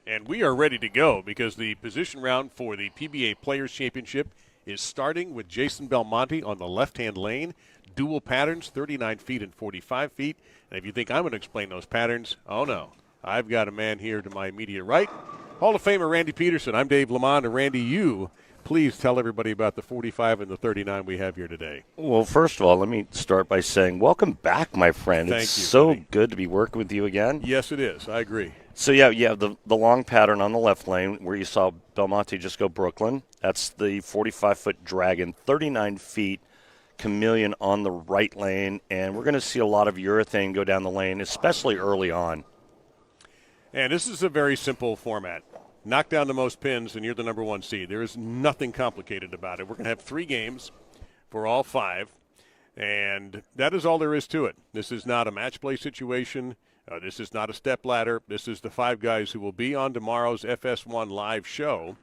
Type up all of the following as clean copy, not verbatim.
And we are ready to go because the position round for the PBA Players Championship is starting with Jason Belmonte on the left-hand lane. Dual patterns, 39 feet and 45 feet. And if you think I'm going to explain those patterns, oh no. I've got a man here to my immediate right. Hall of Famer Randy Peterson. I'm Dave Lamont. And Randy, you please tell everybody about the 45 and the 39 we have here today. Well, first of all, let me start by saying welcome back, my friend. Thank it's you, so buddy. good to be working with you again. Yes, it is. I agree. So, yeah, you have the long pattern on the left lane where you saw Belmonte just go Brooklyn. That's the 45-foot Dragon, 39 feet Chameleon on the right lane. And we're going to see a lot of urethane go down the lane, especially early on. And this is a very simple format. Knock down the most pins, and you're the number one seed. There is nothing complicated about it. We're going to have 3 games for all 5, and that is all there is to it. This is not a match play situation. This is not a step ladder. This is the 5 guys who will be on tomorrow's FS1 live show,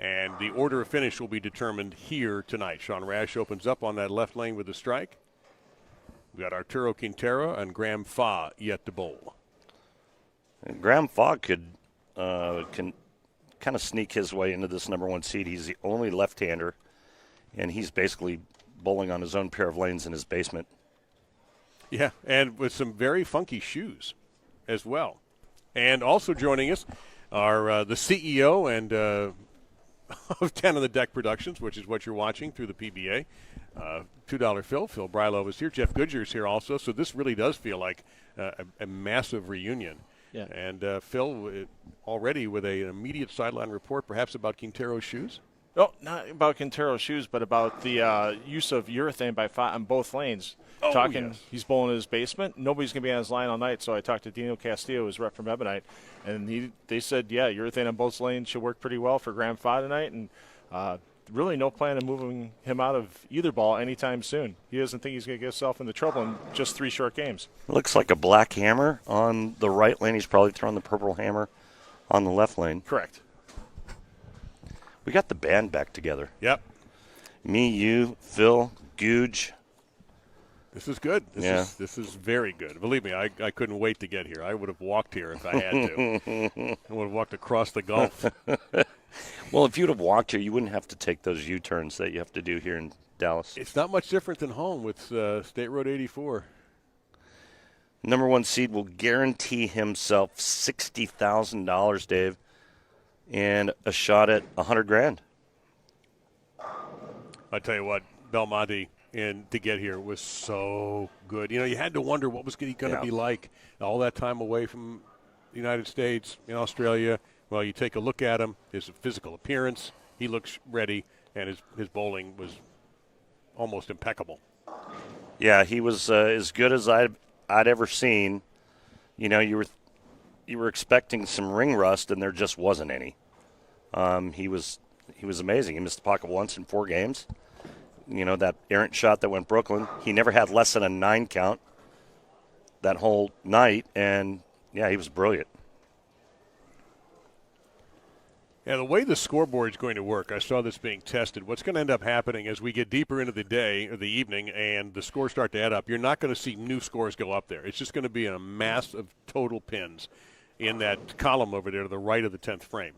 and the order of finish will be determined here tonight. Sean Rash opens up on that left lane with a strike. We've got Arturo Quintero and Graham Fach yet to bowl. And Graham Fach can kind of sneak his way into this number one seed. He's the only left-hander, and he's basically bowling on his own pair of lanes in his basement. Yeah, and with some very funky shoes as well. And also joining us are the CEO and of 10 on the Deck Productions, which is what you're watching through the PBA. $2 Phil Brylow is here. Jeff Goodyear is here also. So this really does feel like a massive reunion. Yeah. And Phil, already with an immediate sideline report, perhaps about Quintero's shoes? Oh, not about Quintero's shoes, but about the use of urethane by Fach on both lanes. Oh, yes. He's bowling in his basement. Nobody's going to be on his line all night, so I talked to Dino Castillo, his rep from Ebonite, and they said, yeah, urethane on both lanes should work pretty well for Graham Fach tonight, and really no plan of moving him out of either ball anytime soon. He doesn't think he's going to get himself into trouble in just 3 short games. Looks like a black hammer on the right lane. He's probably throwing the purple hammer on the left lane. Correct. We got the band back together. Yep. Me, you, Phil, Googe. This is good. This is very good. Believe me, I couldn't wait to get here. I would have walked here if I had to. I would have walked across the Gulf. Well, if you'd have walked here, you wouldn't have to take those U-turns that you have to do here in Dallas. It's not much different than home with State Road 84. Number one seed will guarantee himself $60,000, Dave, and a shot at $100,000. I tell you what, Belmonte and to get here was so good. You know, you had to wonder what was he going to be like all that time away from the United States, in Australia. Well, you take a look at him, his physical appearance, he looks ready, and his bowling was almost impeccable. Yeah, he was as good as I'd ever seen. You know, you were expecting some ring rust, and there just wasn't any. He was amazing. He missed the pocket once in 4 games. You know, that errant shot that went Brooklyn, he never had less than a 9 count that whole night, and, yeah, he was brilliant. Yeah, the way the scoreboard is going to work, I saw this being tested. What's going to end up happening as we get deeper into the day or the evening and the scores start to add up, you're not going to see new scores go up there. It's just going to be a mass of total pins in that column over there to the right of the 10th frame.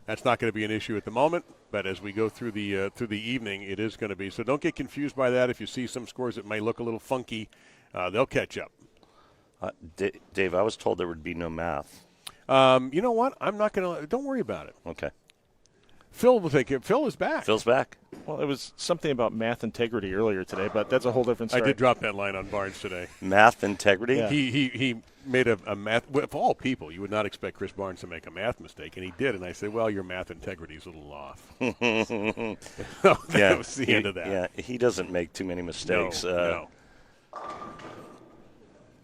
That's not going to be an issue at the moment, but as we go through the evening, it is going to be. So don't get confused by that. If you see some scores that may look a little funky, they'll catch up. Dave, I was told there would be no math. You know what? I'm not going to. Don't worry about it. Okay. Phil will take it. Phil is back. Phil's back. Well, it was something about math integrity earlier today, but that's a whole different story. I did drop that line on Barnes today. Math integrity? Yeah. He made a math. Of all people, you would not expect Chris Barnes to make a math mistake, and he did. And I said, well, your math integrity is a little off. That was the end of that. Yeah, he doesn't make too many mistakes. No.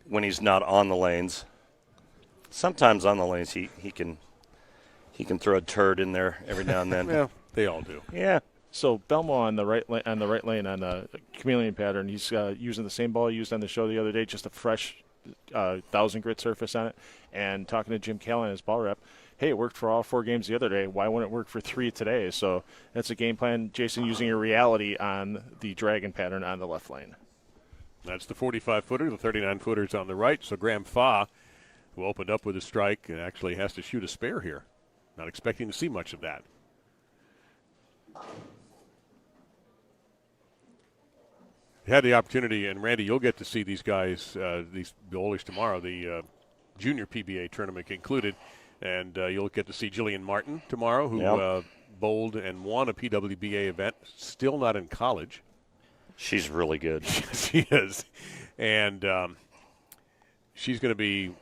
When he's not on the lanes. Sometimes on the lanes he can throw a turd in there every now and then. Well, they all do. Yeah. So Belmo on the right lane on the chameleon pattern, he's using the same ball he used on the show the other day, just a fresh 1,000 grit surface on it. And talking to Jim Callan, his ball rep, hey, it worked for all 4 games the other day. Why wouldn't it work for 3 today? So that's a game plan, Jason, using your reality on the dragon pattern on the left lane. That's the 45-footer. The 39-footer's on the right. So Graham Fach who opened up with a strike and actually has to shoot a spare here. Not expecting to see much of that. Had the opportunity, and Randy, you'll get to see these guys, these bowlers tomorrow, the junior PBA tournament included, and you'll get to see Jillian Martin tomorrow, who bowled and won a PWBA event, still not in college. She's really good. She is. And she's going to be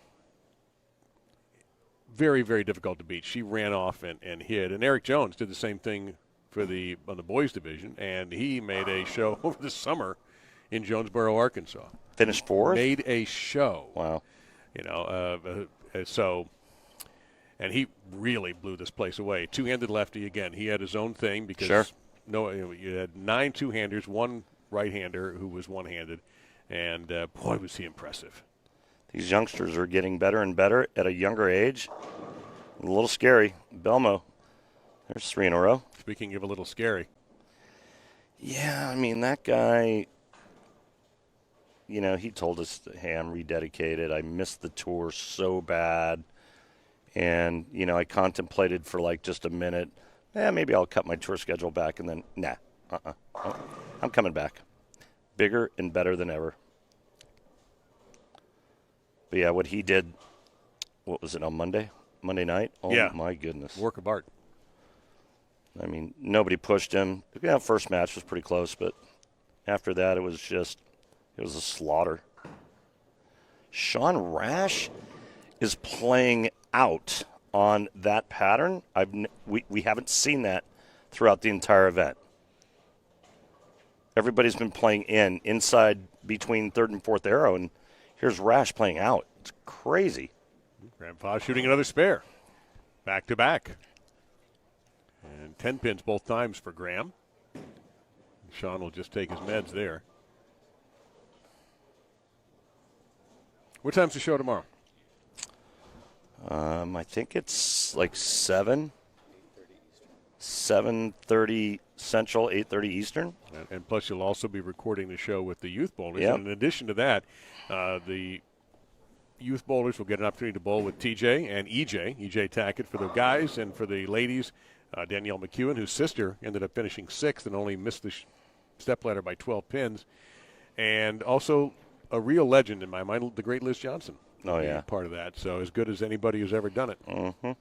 very, very difficult to beat. She ran off and hit. And Eric Jones did the same thing on the boys division, and he made a show over the summer in Jonesboro, Arkansas. Finished fourth? Made a show. Wow. And he really blew this place away. Two-handed lefty again. He had his own thing because you had 9 two-handers, 1 right-hander who was one-handed, and boy, was he impressive. These youngsters are getting better and better at a younger age. A little scary. Belmo, there's 3 in a row. Speaking of a little scary. Yeah, I mean, that guy, he told us, hey, I'm rededicated. I missed the tour so bad. And, I contemplated for like just a minute, maybe I'll cut my tour schedule back. And then, I'm coming back. Bigger and better than ever. But, yeah, what he did, what was it, on Monday night? Oh, yeah. My goodness. Work of art. I mean, nobody pushed him. Yeah, first match was pretty close, but after that it was a slaughter. Sean Rash is playing out on that pattern. We haven't seen that throughout the entire event. Everybody's been playing inside between third and fourth arrow, and here's Rash playing out. It's crazy. Grandpa shooting another spare. Back to back. And 10 pins both times for Graham. Sean will just take his meds there. What time's the show tomorrow? I think it's like 7:30 Central, 8:30 Eastern. And plus, you'll also be recording the show with the youth bowlers. Yep. And in addition to that, the youth bowlers will get an opportunity to bowl with TJ and EJ Tackett for the guys, and for the ladies, Danielle McEwen, whose sister ended up finishing 6th and only missed the stepladder by 12 pins. And also a real legend in my mind, the great Liz Johnson. Oh, yeah. Part of that. So as good as anybody who's ever done it. Mm-hmm.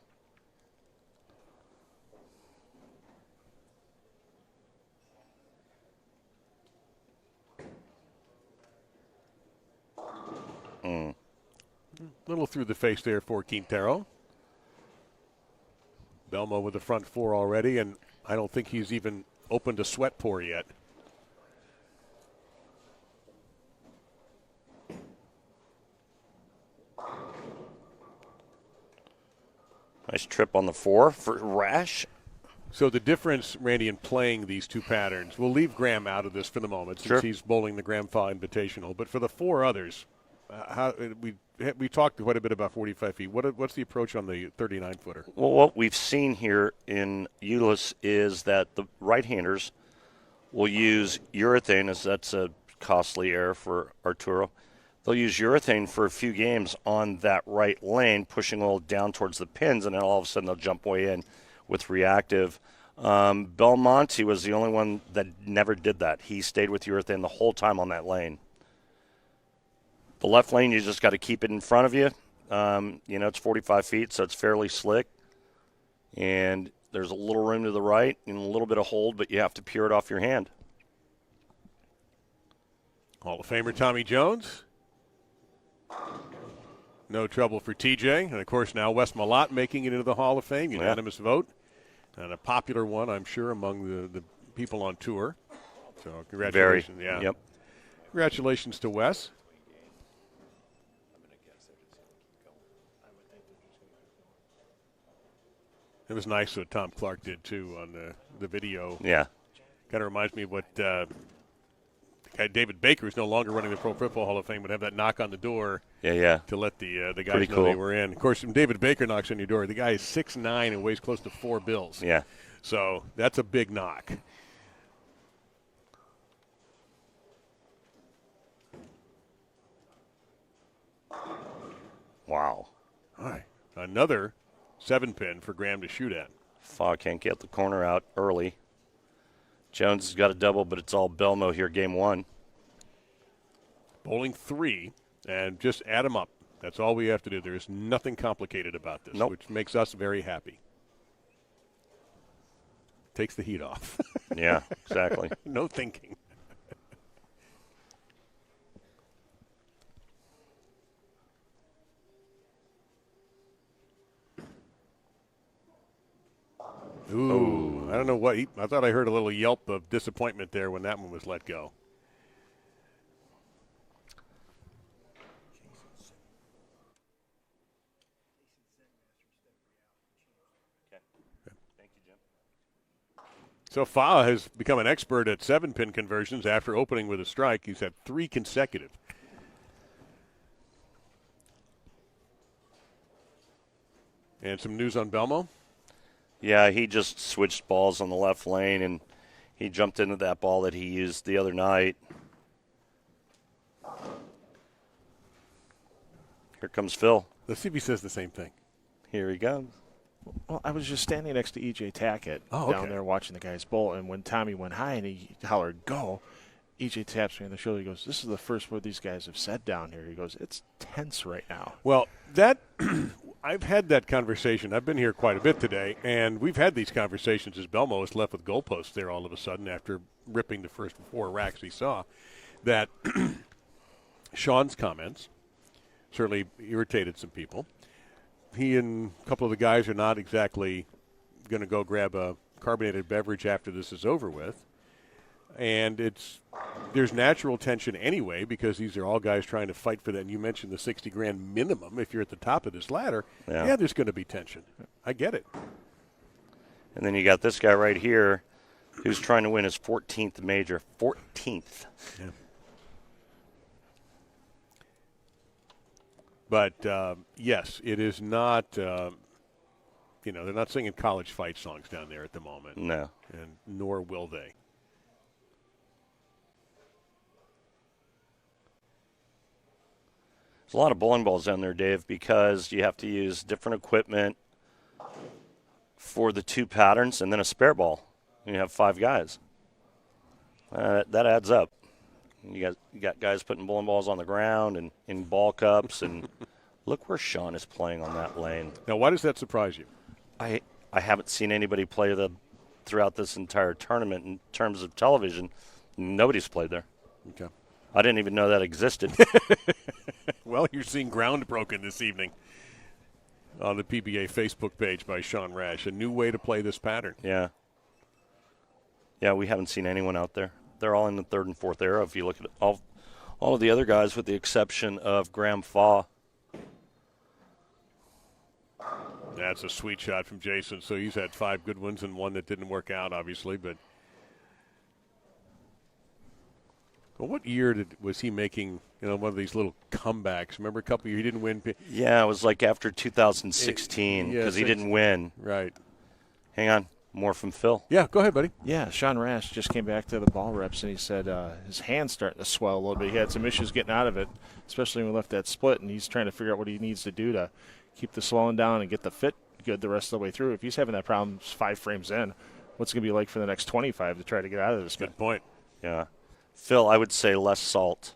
Little through the face there for Quintero. Belmo with the front 4 already, and I don't think he's even opened a sweat pour yet. Nice trip on the 4 for Rash. So the difference, Randy, in playing these two patterns, we'll leave Graham out of this for the moment since he's bowling the Graham Fach Invitational. But for the 4 others, we talked quite a bit about 45 feet. What's the approach on the 39-footer? Well, what we've seen here in Euless is that the right-handers will use urethane, as that's a costly error for Arturo. They'll use urethane for a few games on that right lane, pushing a little down towards the pins, and then all of a sudden they'll jump way in with reactive. Belmonte was the only one that never did that. He stayed with urethane the whole time on that lane. The left lane, you just got to keep it in front of you. It's 45 feet, so it's fairly slick. And there's a little room to the right and a little bit of hold, but you have to pure it off your hand. Hall of Famer Tommy Jones. No trouble for TJ. And, of course, now Wes Malott making it into the Hall of Fame. Unanimous vote. And a popular one, I'm sure, among the people on tour. So congratulations. Very. Yeah. Yep. Congratulations to Wes. It was nice what Tom Clark did, too, on the video. Yeah. Kind of reminds me of what the guy David Baker, who's no longer running the Pro Football Hall of Fame, would have that knock on the door to let the guys Pretty know cool. they were in. Of course, when David Baker knocks on your door, the guy is 6'9" and weighs close to 4 bills. Yeah. So that's a big knock. Wow. All right. Another 7-pin for Graham to shoot at. Fach can't get the corner out early. Jones has got a double, but it's all Belmo here, game 1. Bowling 3, and just add them up. That's all we have to do. There's nothing complicated about this, Nope. which makes us very happy. Takes the heat off. Yeah, exactly. No thinking. Ooh, I don't know what. I thought I heard a little yelp of disappointment there when that one was let go. Thank you, Jim. So Fach has become an expert at 7-pin conversions after opening with a strike. He's had 3 consecutive. And some news on Belmo? Yeah, he just switched balls on the left lane, and he jumped into that ball that he used the other night. Here comes Phil. Let's see if he says the same thing. Here he goes. Well, I was just standing next to E.J. Tackett Oh, down okay. there watching the guys bowl, and when Tommy went high and he hollered, go, E.J. taps me on the shoulder. He goes, this is the first word these guys have said down here. He goes, it's tense right now. Well, that I've had that conversation. I've been here quite a bit today, and we've had these conversations as Belmo is left with goalposts there all of a sudden after ripping the first 4 racks he saw, that Sean's comments certainly irritated some people. He and a couple of the guys are not exactly going to go grab a carbonated beverage after this is over with. And there's natural tension anyway because these are all guys trying to fight for that. And you mentioned the $60,000 minimum if you're at the top of this ladder. Yeah, there's going to be tension. I get it. And then you got this guy right here who's trying to win his 14th major. 14th. Yeah. But, yes, it is not, they're not singing college fight songs down there at the moment. No. And nor will they. There's a lot of bowling balls down there, Dave, because you have to use different equipment for the 2 patterns and then a spare ball. And you have 5 guys. That adds up. You got guys putting bowling balls on the ground and in ball cups, and look where Sean is playing on that lane. Now, why does that surprise you? I haven't seen anybody play throughout this entire tournament in terms of television. Nobody's played there. Okay. I didn't even know that existed. Well, you're seeing ground broken this evening on the PBA Facebook page by Sean Rash. A new way to play this pattern. Yeah. Yeah, we haven't seen anyone out there. They're all in the 3rd and 4th era. If you look at all of the other guys, with the exception of Graham Fach. That's a sweet shot from Jason. So he's had 5 good ones and 1 that didn't work out, obviously. But well, what year was he making? One of these little comebacks. Remember a couple years he didn't win. Yeah, it was like after 2016 because he didn't win. Right. Hang on. More from Phil. Yeah, go ahead, buddy. Yeah, Sean Rash just came back to the ball reps, and he said his hand's starting to swell a little bit. He had some issues getting out of it, especially when we left that split, and he's trying to figure out what he needs to do to keep the swelling down and get the fit good the rest of the way through. If he's having that problem 5 frames in, what's it going to be like for the next 25 to try to get out of this? Good point. Yeah. Phil, I would say less salt.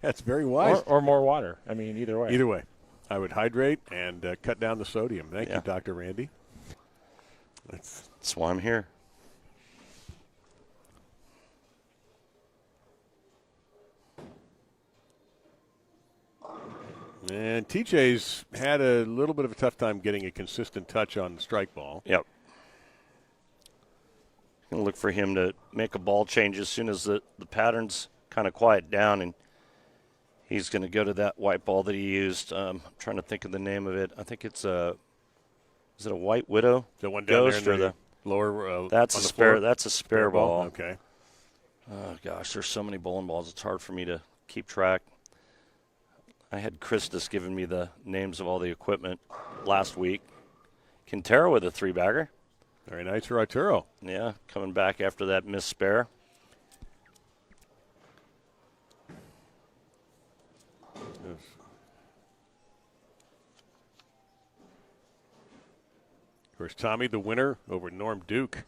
That's very wise. Or more water. I mean, either way. Either way. I would hydrate and cut down the sodium. Thank Yeah. you, Dr. Randy. That's why I'm here. And TJ's had a little bit of a tough time getting a consistent touch on the strike ball. Yep. Going to look for him to make a ball change as soon as the patterns kind of quiet down, and he's going to go to that white ball that he used. I'm trying to think of the name of it. I think it's is it a White Widow? The one down Ghost there in or the lower. that's on a the spare. floor? That's a spare ball. Okay. Oh gosh, there's so many bowling balls. It's hard for me to keep track. I had Christus giving me the names of all the equipment last week. Quintero with a 3-bagger. Very nice for Arturo. Yeah, coming back after that missed spare. course, Tommy, the winner over Norm Duke.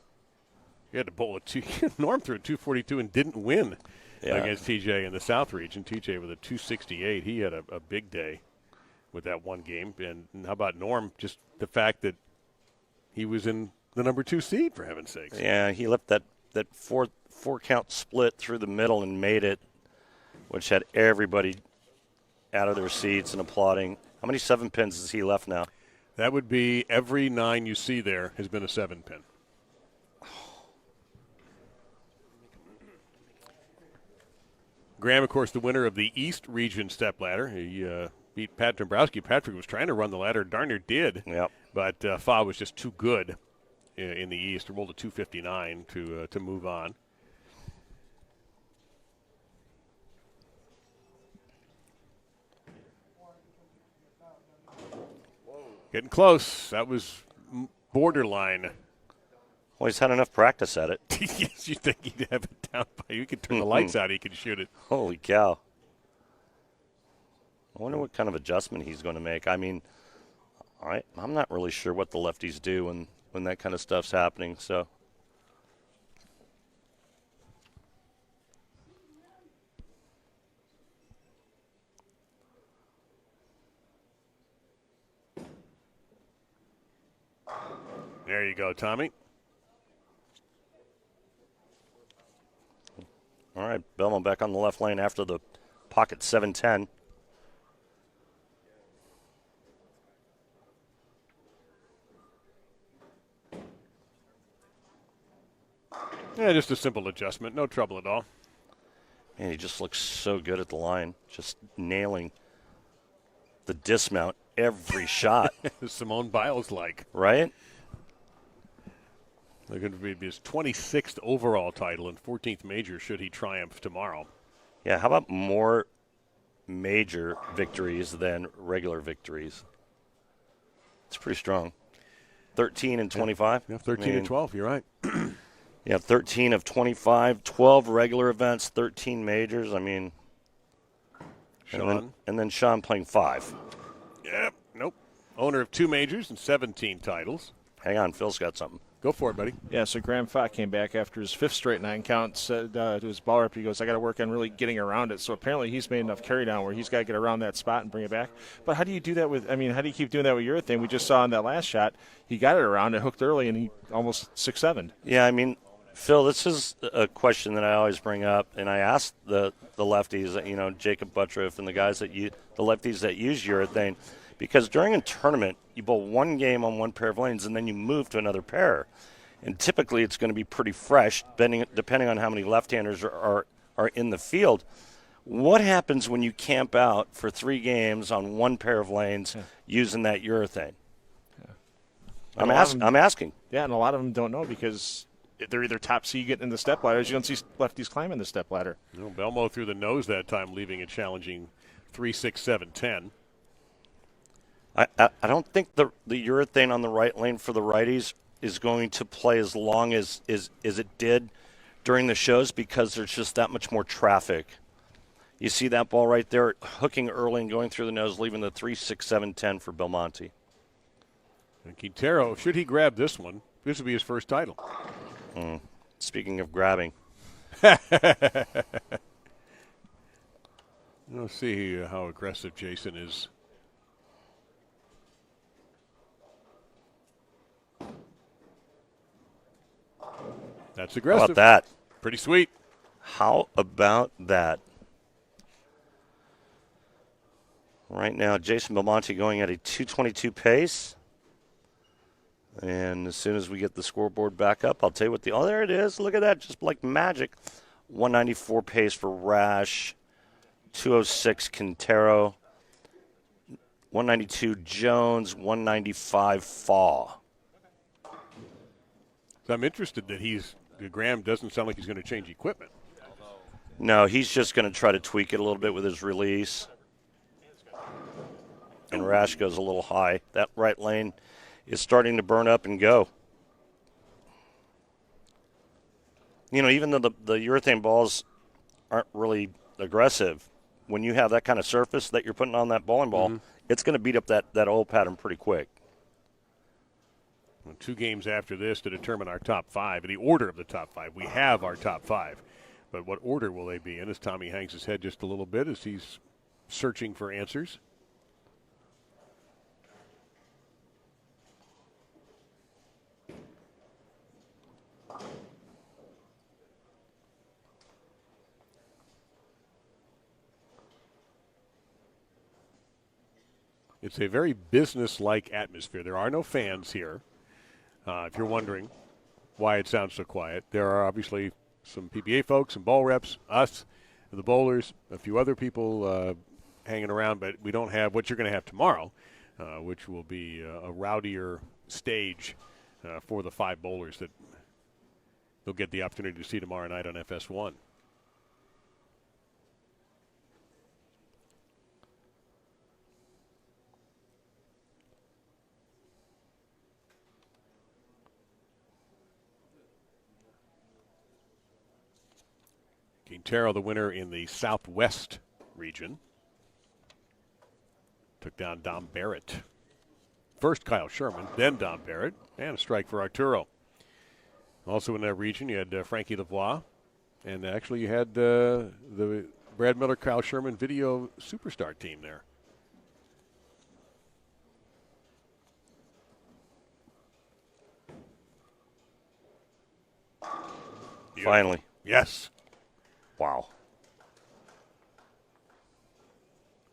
He had to bowl a two. Norm threw a 242 and didn't win against TJ in the South region. TJ with a 268. He had a big day with that one game. And how about Norm? Just the fact that he was in the number 2 seed, for heaven's sakes. Yeah, he left that four count split through the middle and made it, which had everybody out of their seats and applauding. How many 7-pins has he left now? That would be every 9 you see there has been a 7-pin. Graham, of course, the winner of the East Region stepladder. He beat Pat Dombrowski. Patrick was trying to run the ladder. Darn near did. Yep. But Fach was just too good in the East. Rolled a 259 to move on. Getting close. That was borderline. Well, he's had enough practice at it. Yes, you think he'd have it down by you could turn the lights out, he could shoot it. Holy cow. I wonder what kind of adjustment he's going to make. I mean, I'm not really sure what the lefties do when that kind of stuff's happening, so. There you go, Tommy. All right, Belmont back on the left lane after the pocket 7-10. Yeah, just a simple adjustment. No trouble at all. And he just looks so good at the line, just nailing the dismount every shot. Simone Biles-like. Right? Looking to be his 26th overall title and 14th major should he triumph tomorrow. Yeah, how about more major victories than regular victories? It's pretty strong. 13 and 25? Yeah, 13 and 12, you're right. Yeah, 13 of 25, 12 regular events, 13 majors. I mean, Sean. And then Sean playing 5. Yep, nope. Owner of 2 majors and 17 titles. Hang on, Phil's got something. Go for it, buddy. Yeah, so Graham Fach came back after his 5th straight 9 count, said to his ball rep, he goes, I got to work on really getting around it. So apparently he's made enough carry down where he's got to get around that spot and bring it back. But how do you do that with, how do you keep doing that with your thing? We just saw in that last shot, he got it around, it hooked early, and he almost 6-7'd. Yeah, I mean, Phil, this is a question that I always bring up, and I ask the lefties, Jacob Buttriff and the guys the lefties that use urethane, because during a tournament, you bowl one game on one pair of lanes, and then you move to another pair. And typically it's going to be pretty fresh, depending on how many left-handers are in the field. What happens when you camp out for 3 games on one pair of lanes using that urethane? Yeah. I'm asking. Yeah, and a lot of them don't know because they're either top C getting in the step ladders. You don't see lefties climbing the step ladder. No, Belmo threw the nose that time, leaving a challenging 3, 6, 7, 10. I don't think the urethane on the right lane for the righties is going to play as long as it did during the shows because there's just that much more traffic. You see that ball right there hooking early and going through the nose, leaving the 3, 6, 7, 10 for Belmonte. And Quintero, should he grab this one, this would be his first title. Speaking of grabbing. Let's see how aggressive Jason is. That's aggressive. How about that? Pretty sweet. How about that? Right now, Jason Belmonte going at a 222 pace. And as soon as we get the scoreboard back up, I'll tell you what oh, there it is. Look at that, just like magic. 194 pace for Rash, 206 Quintero, 192 Jones, 195 Fach. So I'm interested that Graham doesn't sound like he's going to change equipment. No, he's just going to try to tweak it a little bit with his release. And Rash goes a little high. That right lane is starting to burn up and go. Even though the urethane balls aren't really aggressive, when you have that kind of surface that you're putting on that bowling ball, it's going to beat up that old pattern pretty quick. Well, 2 games after this to determine our top 5, the order of the top 5. We have our top 5. But what order will they be in as Tommy hangs his head just a little bit as he's searching for answers? It's a very business-like atmosphere. There are no fans here. If you're wondering why it sounds so quiet, there are obviously some PBA folks, some ball reps, us, the bowlers, a few other people hanging around, but we don't have what you're going to have tomorrow, which will be a rowdier stage for the 5 bowlers that they'll get the opportunity to see tomorrow night on FS1. Quintero, the winner in the Southwest region, took down Dom Barrett. First Kyle Sherman, then Dom Barrett, and a strike for Arturo. Also in that region, you had Frankie Lavoie, and actually you had the Brad Miller, Kyle Sherman video superstar team there. Finally. Yes. Wow.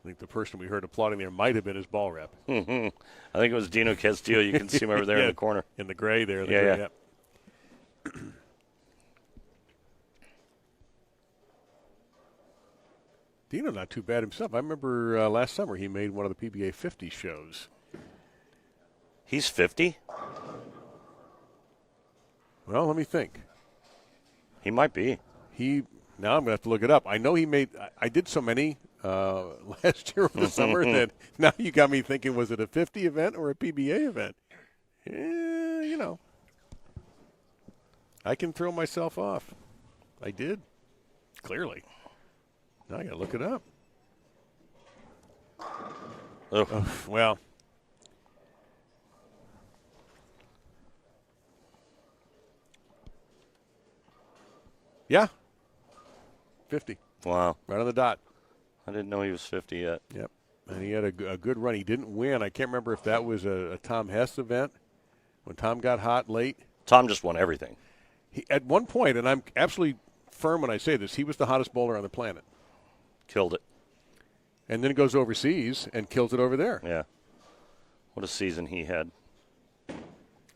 I think the person we heard applauding there might have been his ball rep. I think it was Dino Castillo. You can see him over there in the corner. In the gray there. Yeah. Dino not too bad himself. I remember last summer he made one of the PBA 50 shows. He's 50? Well, let me think. He might be. Now I'm going to have to look it up. I know he made – I did so many last year over the summer that now you got me thinking, was it a 50 event or a PBA event? You know. I can throw myself off. I did. Clearly. Now I got to look it up. Well. Yeah. 50. Wow. Right on the dot. I didn't know he was 50 yet. Yep. And he had a good run. He didn't win. I can't remember if that was a Tom Hess event when Tom got hot late. Tom just won everything. At one point, and I'm absolutely firm when I say this, he was the hottest bowler on the planet. Killed it. And then goes overseas and kills it over there. Yeah. What a season he had.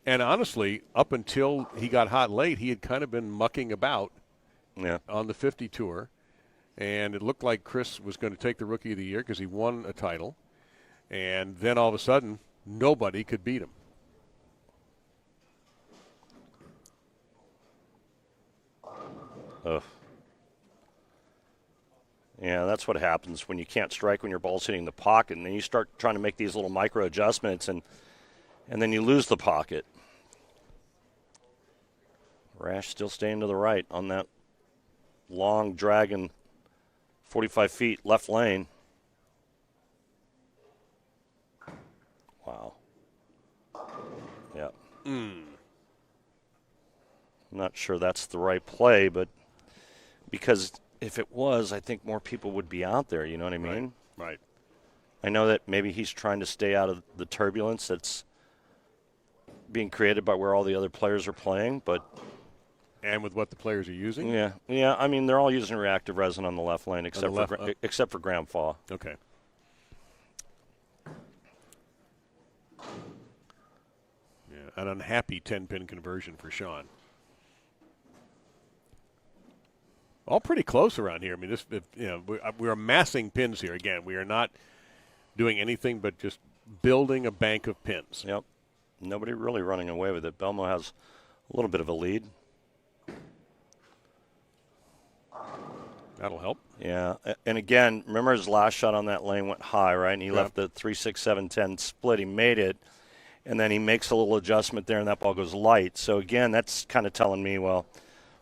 And honestly, up until he got hot late, he had kind of been mucking about on the 50 tour. And it looked like Chris was going to take the Rookie of the Year because he won a title. And then all of a sudden, nobody could beat him. Ugh. Yeah, that's what happens when you can't strike when your ball's hitting the pocket, and then you start trying to make these little micro adjustments, and then you lose the pocket. Rash still staying to the right on that long dragon, 45 feet left lane. Wow. Yeah. I'm not sure that's the right play, but because if it was, I think more people would be out there, you know what I mean? Right. I know that maybe he's trying to stay out of the turbulence that's being created by where all the other players are playing, but... And with what the players are using? Yeah. I mean, they're all using reactive resin on the left lane except for Graham Fall. Okay. Yeah, an unhappy 10-pin conversion for Sean. All pretty close around here. I mean, we're amassing pins here. Again, we are not doing anything but just building a bank of pins. Yep. Nobody really running away with it. Belmo has a little bit of a lead. That'll help. Yeah. And again, remember his last shot on that lane went high, right? And he left the 3-6-7-10 split. He made it. And then he makes a little adjustment there, and that ball goes light. So, again, that's kind of telling me, well,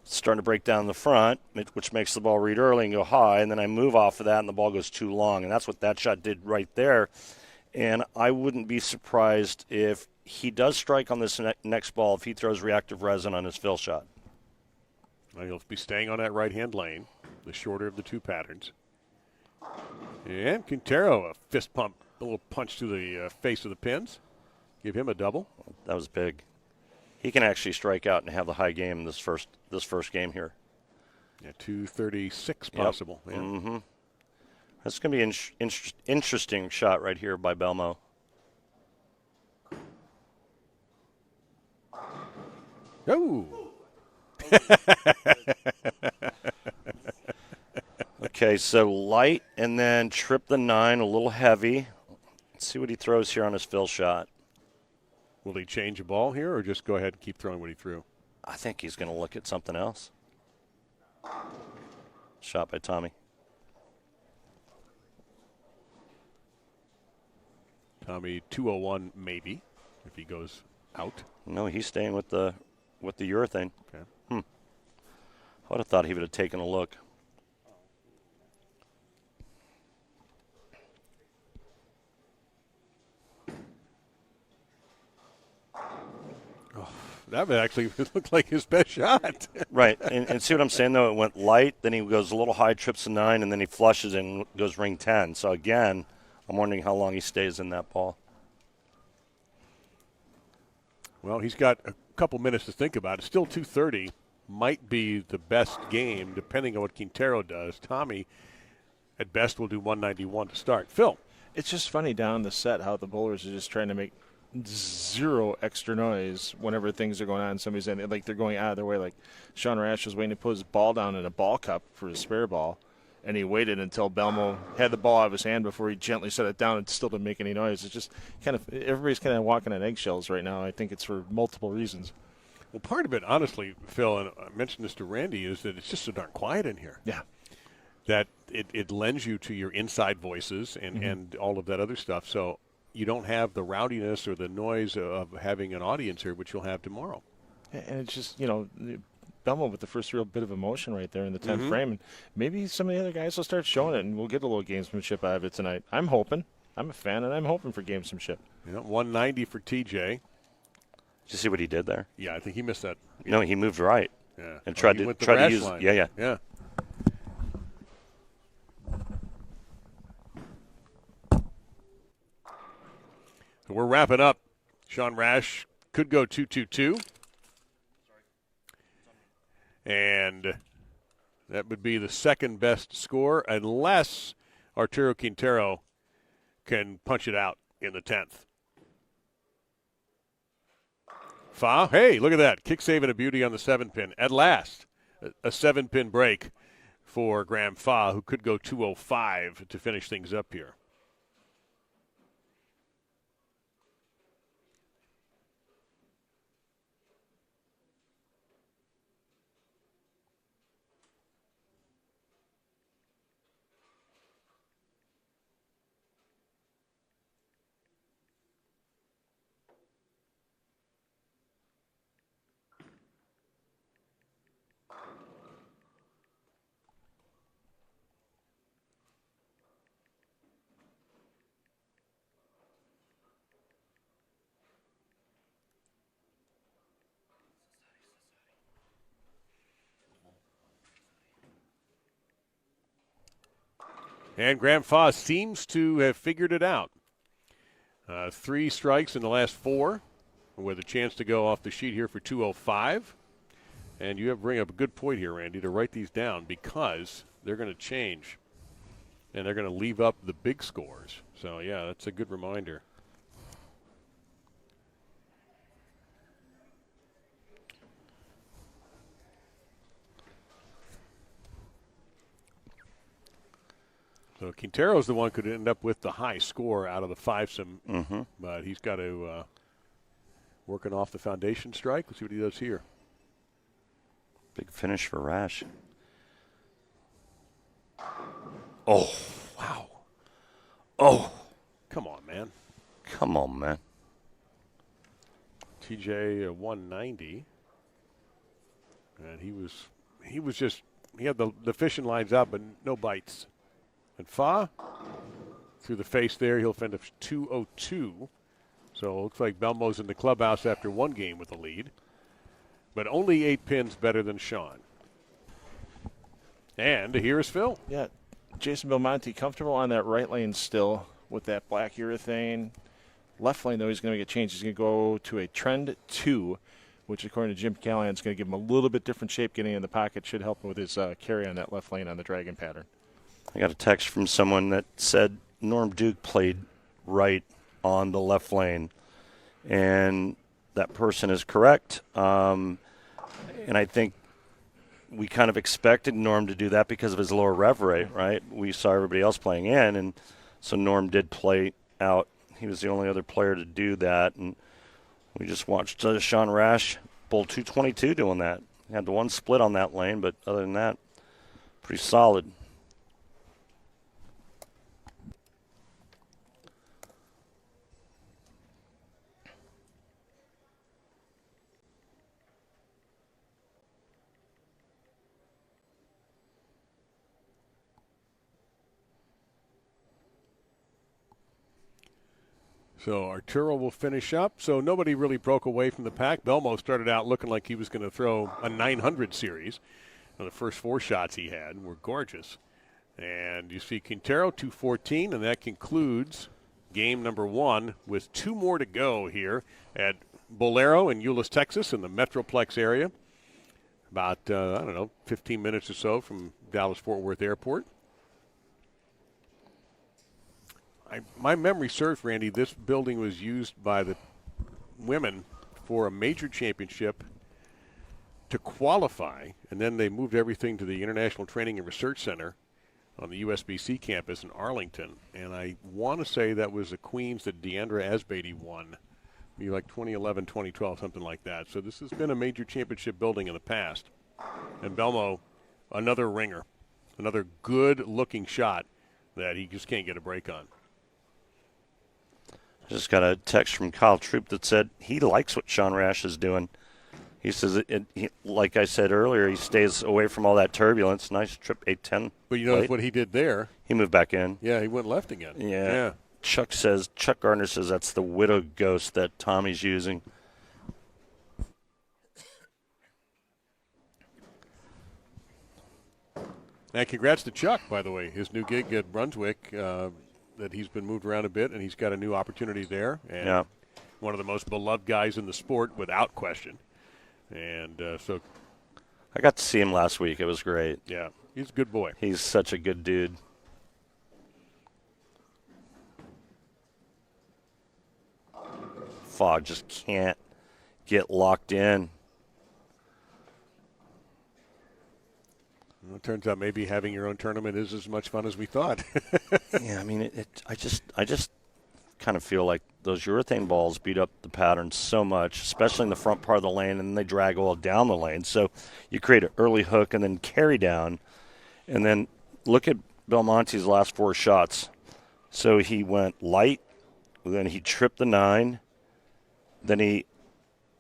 it's starting to break down the front, which makes the ball read early and go high. And then I move off of that, and the ball goes too long. And that's what that shot did right there. And I wouldn't be surprised if he does strike on this next ball if he throws reactive resin on his fill shot. Well, he'll be staying on that right-hand lane, the shorter of the two patterns. And Quintero, a fist pump, a little punch to the face of the pins. Give him a double. That was big. He can actually strike out and have the high game this first game here. Yeah, 236 possible. Yep. Yeah. Mm-hmm. That's going to be an interesting shot right here by Belmo. Oh! Okay, so light and then trip the 9, a little heavy. Let's see what he throws here on his fill shot. Will he change a ball here or just go ahead and keep throwing what he threw? I think he's going to look at something else. Shot by Tommy. Tommy 201 maybe if he goes out. No, he's staying with the urethane. Okay. I would have thought he would have taken a look. That would actually look like his best shot. Right, and see what I'm saying, though? It went light, then he goes a little high, trips the 9, and then he flushes and goes ring 10. So, again, I'm wondering how long he stays in that ball. Well, he's got a couple minutes to think about it. Still 230. Might be the best game, depending on what Quintero does. Tommy, at best, will do 191 to start. Phil. It's just funny down the set how the bowlers are just trying to make zero extra noise whenever things are going on. Somebody's in it, like they're going out of their way. Like Sean Rash was waiting to put his ball down in a ball cup for his spare ball, and he waited until Belmo had the ball out of his hand before he gently set it down and still didn't make any noise. It's just kind of everybody's kind of walking on eggshells right now. I think it's for multiple reasons. Well, part of it, honestly, Phil, and I mentioned this to Randy, is that it's just so darn quiet in here. Yeah. That it lends you to your inside voices and all of that other stuff. So you don't have the rowdiness or the noise of having an audience here, which you'll have tomorrow. And it's just, Belmo with the first real bit of emotion right there in the 10th frame. And maybe some of the other guys will start showing it, and we'll get a little gamesmanship out of it tonight. I'm hoping. I'm a fan, and I'm hoping for gamesmanship. 190 for TJ. Did you see what he did there? Yeah, I think he missed that. No, he moved right. Yeah. And tried to use line. Yeah. Yeah. So we're wrapping up. Sean Rash could go 2-2-2. And that would be the second best score unless Arturo Quintero can punch it out in the 10th. Fach, hey, look at that. Kick save and a beauty on the 7-pin. At last, a 7-pin break for Graham Fach, who could go 205 to finish things up here. And Graham Fach seems to have figured it out. 3 strikes in the last 4 with a chance to go off the sheet here for 205. And you bring up a good point here, Randy, to write these down because they're going to change. And they're going to leave up the big scores. So, yeah, that's a good reminder. So Quintero's the one who could end up with the high score out of the fivesome, but he's got to working off the foundation strike. Let's see what he does here. Big finish for Rash. Oh, wow. Oh. Come on, man. Come on, man. TJ 190. And he was just, he had the fishing lines up, but no bites. And Fach, through the face there, he'll fend a 202. So it looks like Belmo's in the clubhouse after one game with a lead, but only 8 pins better than Sean. And here's Phil. Yeah, Jason Belmonte comfortable on that right lane still with that black urethane. Left lane, though, he's going to make a change. He's going to go to a trend 2, which, according to Jim Callahan, is going to give him a little bit different shape getting in the pocket. Should help him with his carry on that left lane on the dragon pattern. I got a text from someone that said Norm Duke played right on the left lane, and that person is correct. And I think we kind of expected Norm to do that because of his lower rev rate, right? We saw everybody else playing in, and so Norm did play out. He was the only other player to do that, and we just watched Sean Rash bull 222 doing that. He had the one split on that lane, but other than that, pretty solid. So Arturo will finish up. So nobody really broke away from the pack. Belmo started out looking like he was going to throw a 900 series. And the first 4 shots he had were gorgeous. And you see Quintero 214, and that concludes game number 1 with 2 more to go here at Bolero in Euless, Texas, in the Metroplex area. About, 15 minutes or so from Dallas-Fort Worth Airport. My memory serves, Randy, this building was used by the women for a major championship to qualify, and then they moved everything to the International Training and Research Center on the USBC campus in Arlington. And I want to say that was the Queens that Deandra Asbeatty won, maybe like 2011, 2012, something like that. So this has been a major championship building in the past. And Belmo, another ringer, another good-looking shot that he just can't get a break on. Just got a text from Kyle Troop that said he likes what Sean Rash is doing. He says, like I said earlier, he stays away from all that turbulence. Nice trip 810. But you notice what he did there. He moved back in. Yeah, he went left again. Yeah. Chuck Gardner says that's the Widow Ghost that Tommy's using. And congrats to Chuck, by the way. His new gig at Brunswick, that he's been moved around a bit, and he's got a new opportunity there. And one of the most beloved guys in the sport, without question. And so I got to see him last week. It was great. Yeah, he's a good boy. He's such a good dude. Fach just can't get locked in. Well, it turns out maybe having your own tournament is as much fun as we thought. Yeah, I mean, I just kind of feel like those urethane balls beat up the pattern so much, especially in the front part of the lane, and then they drag all down the lane. So you create an early hook and then carry down, and then look at Belmonte's last 4 shots. So he went light, then he tripped the 9, then he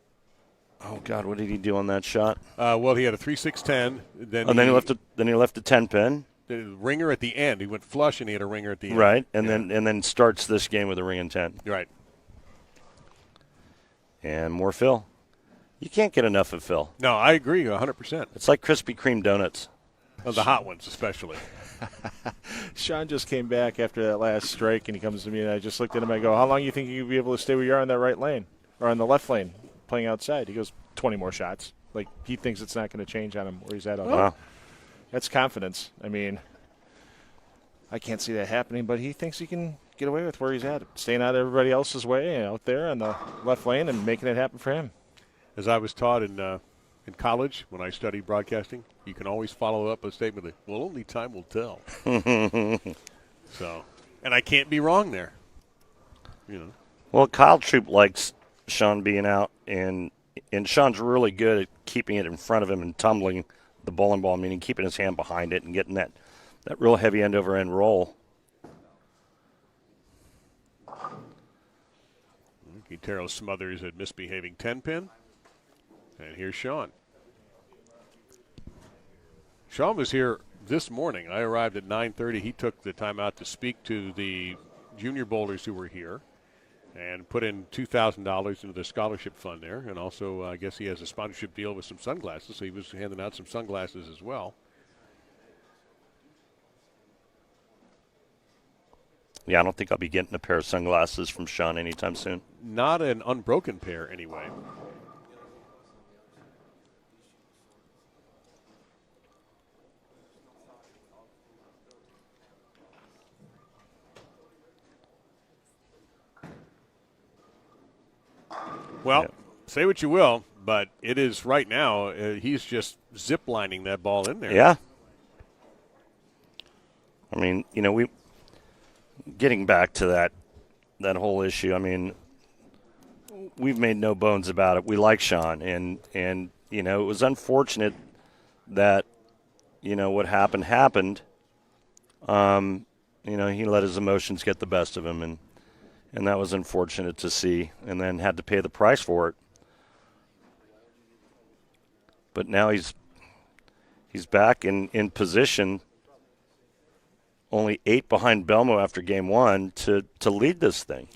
– oh, God, what did he do on that shot? Well, he had a 3-6-10. Then he left a 10-pin. The ringer at the end. He went flush, and he had a ringer at the end. Right, and then starts this game with a ring and 10. Right. And more Phil. You can't get enough of Phil. No, I agree 100%. It's like Krispy Kreme donuts. Oh, the hot ones especially. Sean just came back after that last strike, and he comes to me, and I just looked at him. I go, how long do you think you'll be able to stay where you are on that right lane or on the left lane playing outside? He goes, 20 more shots. Like, he thinks it's not going to change on him where he's at. Wow. That's confidence. I mean, I can't see that happening, but he thinks he can get away with where he's at, staying out of everybody else's way out there on the left lane and making it happen for him. As I was taught in college when I studied broadcasting, you can always follow up a statement that, well, only time will tell. So, and I can't be wrong there. You know. Well, Kyle Troop likes Sean being out, and Sean's really good at keeping it in front of him and tumbling the bowling ball, meaning keeping his hand behind it and getting that real heavy end-over-end roll. Quintero smothers at misbehaving 10-pin. And here's Sean. Sean was here this morning. I arrived at 9:30. He took the time out to speak to the junior bowlers who were here. and put in $2,000 into the scholarship fund there. And also, I guess he has a sponsorship deal with some sunglasses, so he was handing out some sunglasses as well. Yeah, I don't think I'll be getting a pair of sunglasses from Sean anytime soon. Not an unbroken pair, anyway. Well, say what you will, but it is right now, he's just zip-lining that ball in there. Yeah. I mean, getting back to that whole issue, I mean, we've made no bones about it. We like Sean, and it was unfortunate that, what happened. He let his emotions get the best of him, and that was unfortunate to see, and then had to pay the price for it. But now he's back in position, only 8 behind Belmo after game 1 to lead this thing.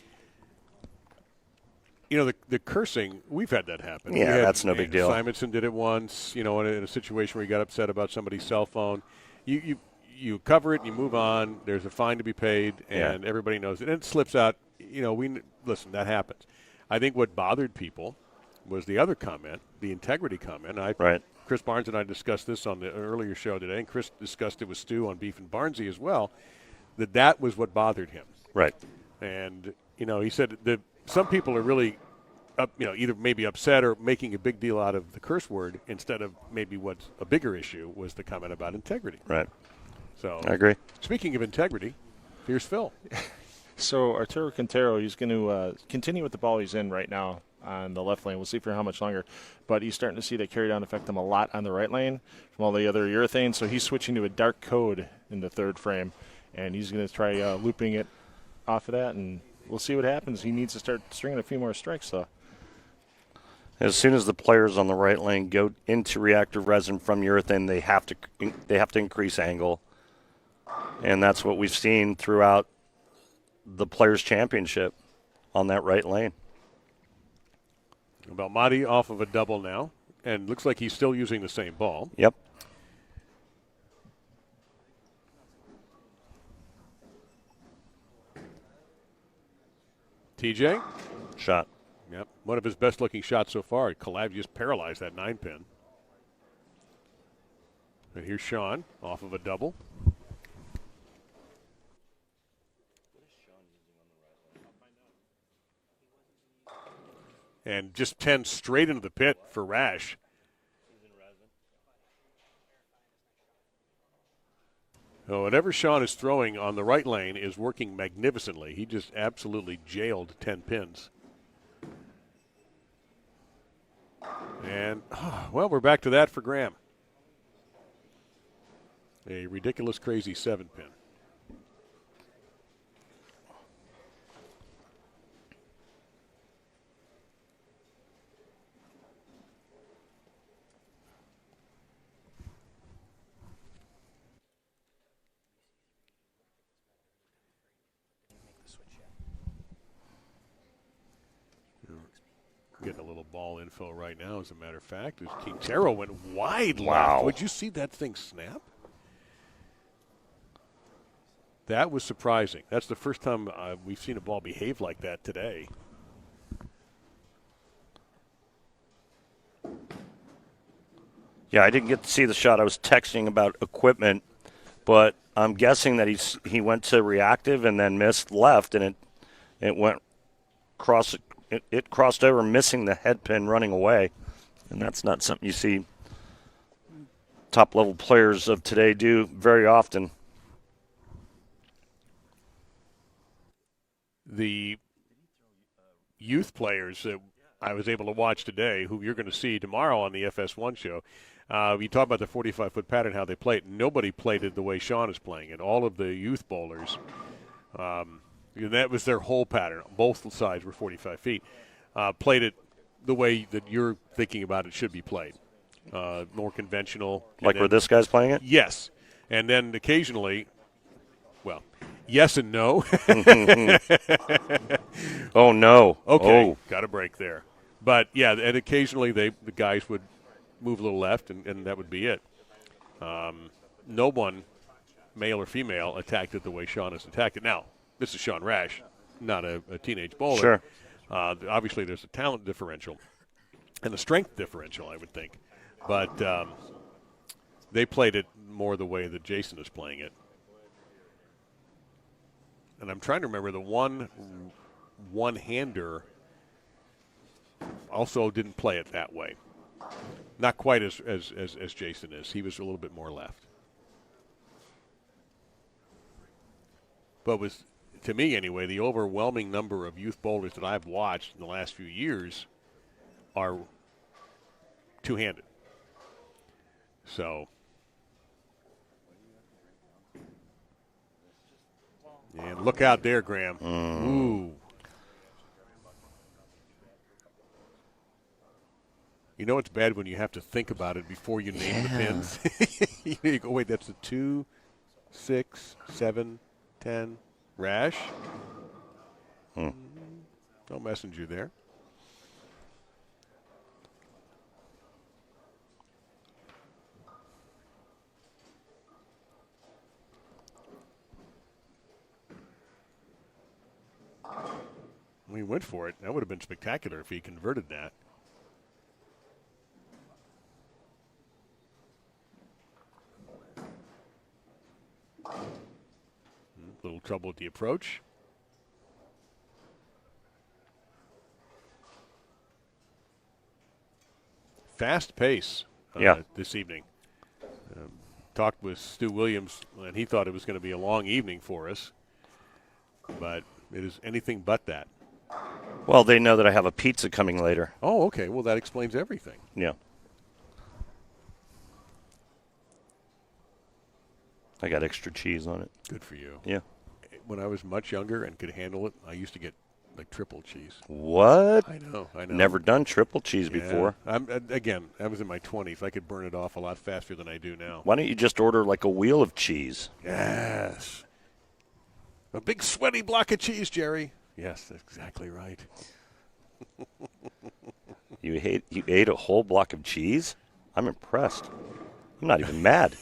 The cursing, we've had that happen. Yeah, that's no big deal. Simonson did it once, in a situation where he got upset about somebody's cell phone. You cover it and you move on. There's a fine to be paid, and everybody knows it. And it slips out. Listen, that happens. I think what bothered people was the other comment, the integrity comment. Right. Chris Barnes and I discussed this on the earlier show today, and Chris discussed it with Stu on Beef and Barnesy as well, that was what bothered him. Right. And, he said that some people are really, either maybe upset or making a big deal out of the curse word instead of maybe what's a bigger issue was the comment about integrity. Right. So I agree. Speaking of integrity, here's Phil. So Arturo Quintero, he's going to continue with the ball he's in right now on the left lane. We'll see for how much longer. But he's starting to see that carry down affect him a lot on the right lane from all the other urethane. So he's switching to a dark code in the third frame, and he's going to try looping it off of that, and we'll see what happens. He needs to start stringing a few more strikes, though. As soon as the players on the right lane go into reactive resin from urethane, they have to increase angle, and that's what we've seen throughout the Players Championship on that right lane. Belmonte off of a double now, and looks like he's still using the same ball. Yep. TJ? Shot. Yep. One of his best-looking shots so far. Collab just paralyzed that 9-pin. And here's Sean off of a double. And just 10 straight into the pit for Rash. So whatever Sean is throwing on the right lane is working magnificently. He just absolutely jailed 10 pins. And, well, we're back to that for Graham. A ridiculous, crazy 7-pin. Getting a little ball info right now, as a matter of fact. As Quintero went wide left. Would you see that thing snap? That was surprising. That's the first time we've seen a ball behave like that today. Yeah, I didn't get to see the shot. I was texting about equipment, but I'm guessing that he went to reactive and then missed left, and it went cross. It crossed over, missing the head pin, running away, and that's not something you see top-level players of today do very often. The youth players that I was able to watch today, who you're going to see tomorrow on the FS1 show, you talk about the 45-foot pattern, how they play it. Nobody played it the way Sean is playing it. All of the youth bowlers, that was their whole pattern. Both sides were 45 feet. Played it the way that you're thinking about it should be played. More conventional. Like where this guy's playing it? Yes. And then occasionally, Yes and no. Oh, no. Okay, Oh. got a break there. But, yeah, and occasionally the guys would move a little left, and that would be it. No one, male or female, attacked it the way Sean has attacked it. Now, this is Sean Rash, not a teenage bowler. Sure. Obviously, there's a talent differential and a strength differential, I would think. But they played it more the way that Jason is playing it. And I'm trying to remember the one-hander also didn't play it that way. Not quite as Jason is. He was a little bit more left. But to me anyway, the overwhelming number of youth bowlers that I've watched in the last few years are two-handed. So, and look out there, Graham. Ooh. You know it's bad when you have to think about it before you name the pins. You go, wait, that's a 2, 6, 7, 10. Rash. No messenger there. He went for it. That would have been spectacular if he converted that. Little trouble with the approach. Fast pace this evening. Talked with Stu Williams, and he thought it was going to be a long evening for us. But it is anything but that. Well, they know that I have a pizza coming later. Oh, okay. Well, that explains everything. Yeah. I got extra cheese on it. Good for you. Yeah. When I was much younger and could handle it, I used to get like triple cheese. What? I know. Never done triple cheese before. Again, I was in my 20s. I could burn it off a lot faster than I do now. Why don't you just order like a wheel of cheese? Yes. A big sweaty block of cheese, Jerry. Yes, that's exactly right. You ate a whole block of cheese? I'm impressed. I'm not even mad.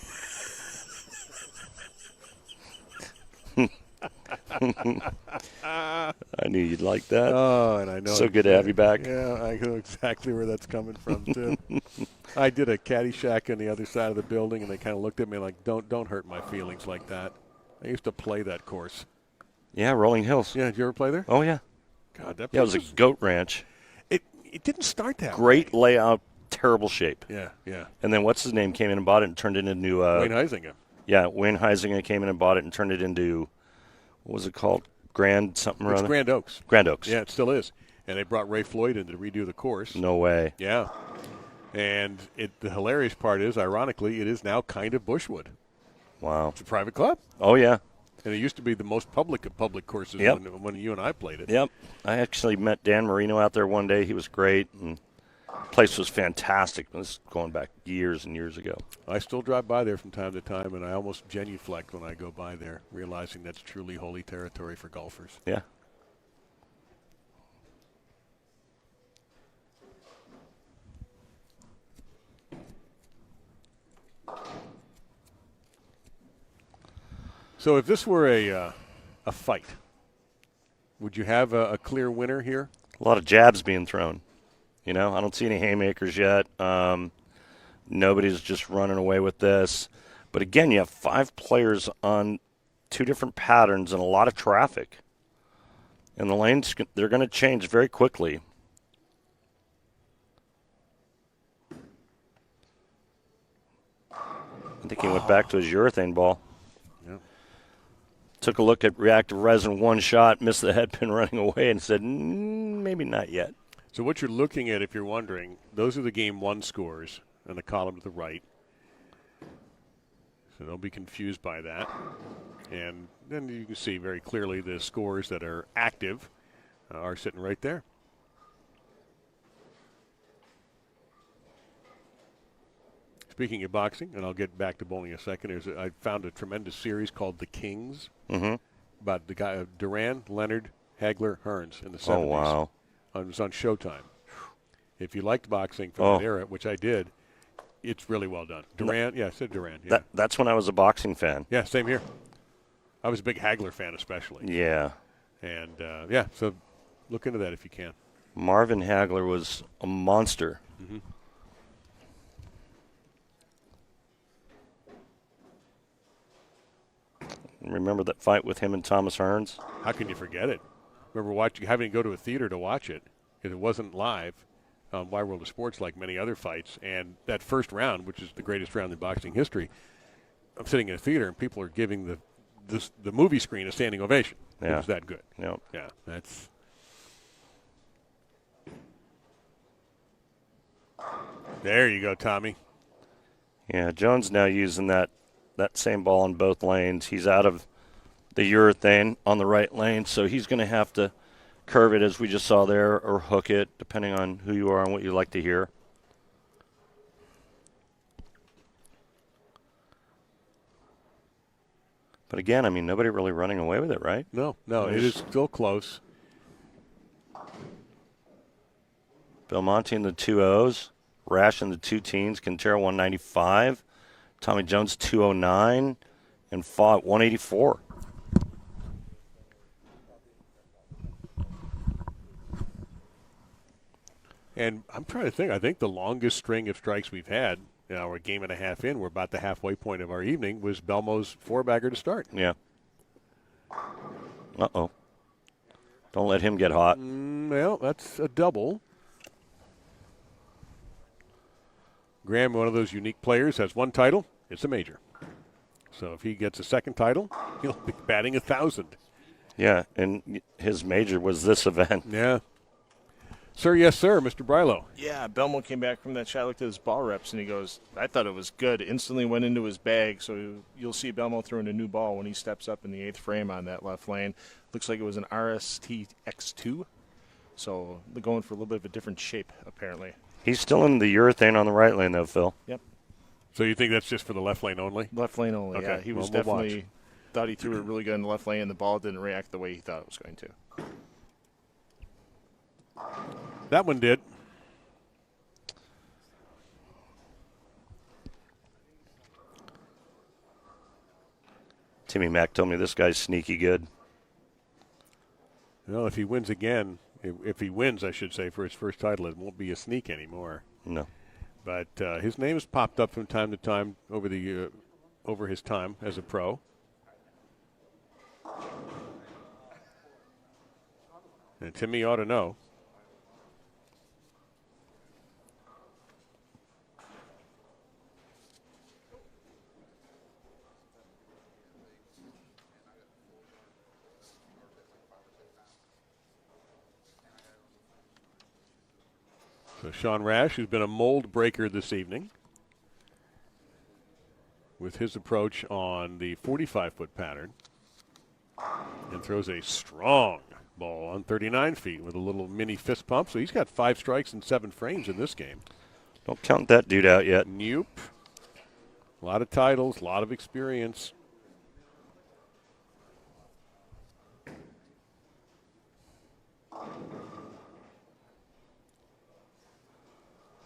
I knew you'd like that. Oh, and I know. So good to have you back. Yeah, I know exactly where that's coming from, too. I did a Caddyshack on the other side of the building, and they kind of looked at me like, don't hurt my feelings like that. I used to play that course. Yeah, Rolling Hills. Yeah, did you ever play there? Oh, yeah. God, that Yeah, it was a goat ranch. It didn't start that Great way. layout, terrible shape. Yeah. And then what's his name came in and bought it and turned it into Wayne Huizinga. Yeah, Wayne Huizinga came in and bought it and turned it into, what was it called? Grand something or It's other? Grand Oaks. Grand Oaks. Yeah, it still is. And they brought Ray Floyd in to redo the course. No way. Yeah. And the hilarious part is, ironically, it is now kind of Bushwood. Wow. It's a private club. Oh, yeah. And it used to be the most public of public courses when you and I played it. Yep. I actually met Dan Marino out there one day. He was great. And the place was fantastic. This is going back years and years ago. I still drive by there from time to time, and I almost genuflect when I go by there, realizing that's truly holy territory for golfers. Yeah. So if this were a fight, would you have a clear winner here? A lot of jabs being thrown. I don't see any haymakers yet. Nobody's just running away with this. But again, you have 5 players on 2 different patterns and a lot of traffic. And the lanes, they're going to change very quickly. I think he went back to his urethane ball. Yeah. Took a look at reactive resin, one shot, missed the head pin running away, and said, maybe not yet. So what you're looking at, if you're wondering, those are the Game 1 scores in the column to the right. So don't be confused by that. And then you can see very clearly the scores that are active are sitting right there. Speaking of boxing, and I'll get back to bowling in a second, I found a tremendous series called The Kings. Mm-hmm. about the guy Duran, Leonard, Hagler, Hearns in the 70s. Oh, wow. It was on Showtime. If you liked boxing from that era, which I did, it's really well done. Duran, I said Duran. Yeah. That's when I was a boxing fan. Yeah, same here. I was a big Hagler fan especially. Yeah. And, so look into that if you can. Marvin Hagler was a monster. Mm-hmm. Remember that fight with him and Thomas Hearns? How can you forget it? Remember having to go to a theater to watch it because it wasn't live. Wide World of Sports, like many other fights, and that first round, which is the greatest round in boxing history, I'm sitting in a theater and people are giving the movie screen a standing ovation. Yeah. It was that good. Yep. Yeah, that's. There you go, Tommy. Yeah, Jones now using that same ball in both lanes. He's out of the urethane on the right lane, so he's going to have to curve it as we just saw there or hook it, depending on who you are and what you like to hear. But again, I mean, nobody really running away with it, right? No, it is still close. Belmonte in the 2-0s, Rash in the 2 teens, Quintero 195, Tommy Jones 209, and Fach 184. And I'm trying to think. I think the longest string of strikes we've had, we're a game and a half in, we're about the halfway point of our evening, was Belmo's 4-bagger to start. Yeah. Uh-oh. Don't let him get hot. Well, that's a double. Graham, one of those unique players, has one title. It's a major. So if he gets a second title, he'll be batting 1,000. Yeah, and his major was this event. Yeah. Sir, yes, sir, Mr. Brylow. Yeah, Belmo came back from that shot, looked at his ball reps, and he goes, I thought it was good. Instantly went into his bag, so you'll see Belmo throwing a new ball when he steps up in the 8th frame on that left lane. Looks like it was an RST X2, so they're going for a little bit of a different shape, apparently. He's still in the urethane on the right lane, though, Phil. Yep. So you think that's just for the left lane only? Left lane only, okay. Yeah. He was we'll definitely thought he threw it really good in the left lane, and the ball didn't react the way he thought it was going to. That one did. Timmy Mack told me this guy's sneaky good. Well, if he wins again, if he wins, I should say, for his first title, it won't be a sneak anymore. No. But his name has popped up from time to time over his time as a pro. And Timmy ought to know. So Sean Rash, who's been a mold breaker this evening with his approach on the 45-foot pattern, and throws a strong ball on 39 feet with a little mini fist pump. So he's got 5 strikes and 7 frames in this game. Don't count that dude out yet. Nope. A lot of titles, a lot of experience.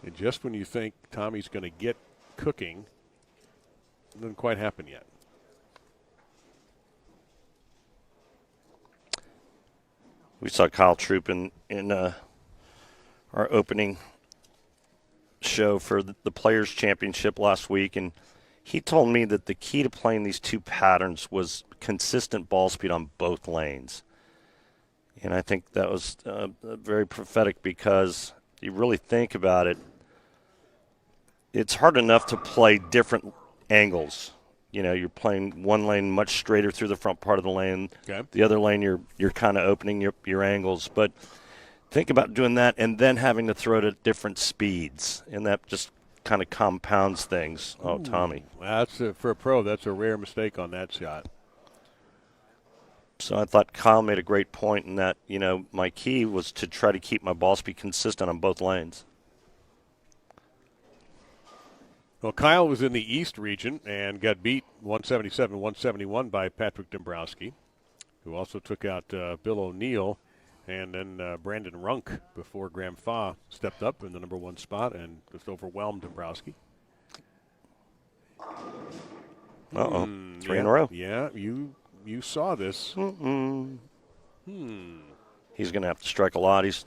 And just when you think Tommy's going to get cooking, it doesn't quite happen yet. We saw Kyle Troop in our opening show for the Players Championship last week, and he told me that the key to playing these 2 patterns was consistent ball speed on both lanes. And I think that was very prophetic because you really think about it, it's hard enough to play different angles. You know, you're playing one lane much straighter through the front part of the lane. Okay. The other lane, you're kind of opening your angles. But think about doing that and then having to throw it at different speeds, and that just kind of compounds things. Oh, Tommy. That's for a pro, that's a rare mistake on that shot. So I thought Kyle made a great point in that, you know, my key was to try to keep my ball speed consistent on both lanes. Well, Kyle was in the East region and got beat 177-171 by Patrick Dombrowski, who also took out Bill O'Neill, and then Brandon Runk before Graham Fach stepped up in the number 1 spot and just overwhelmed Dombrowski. Uh-oh. 3 in a row. Yeah, you saw this. He's going to have to strike a lot. He's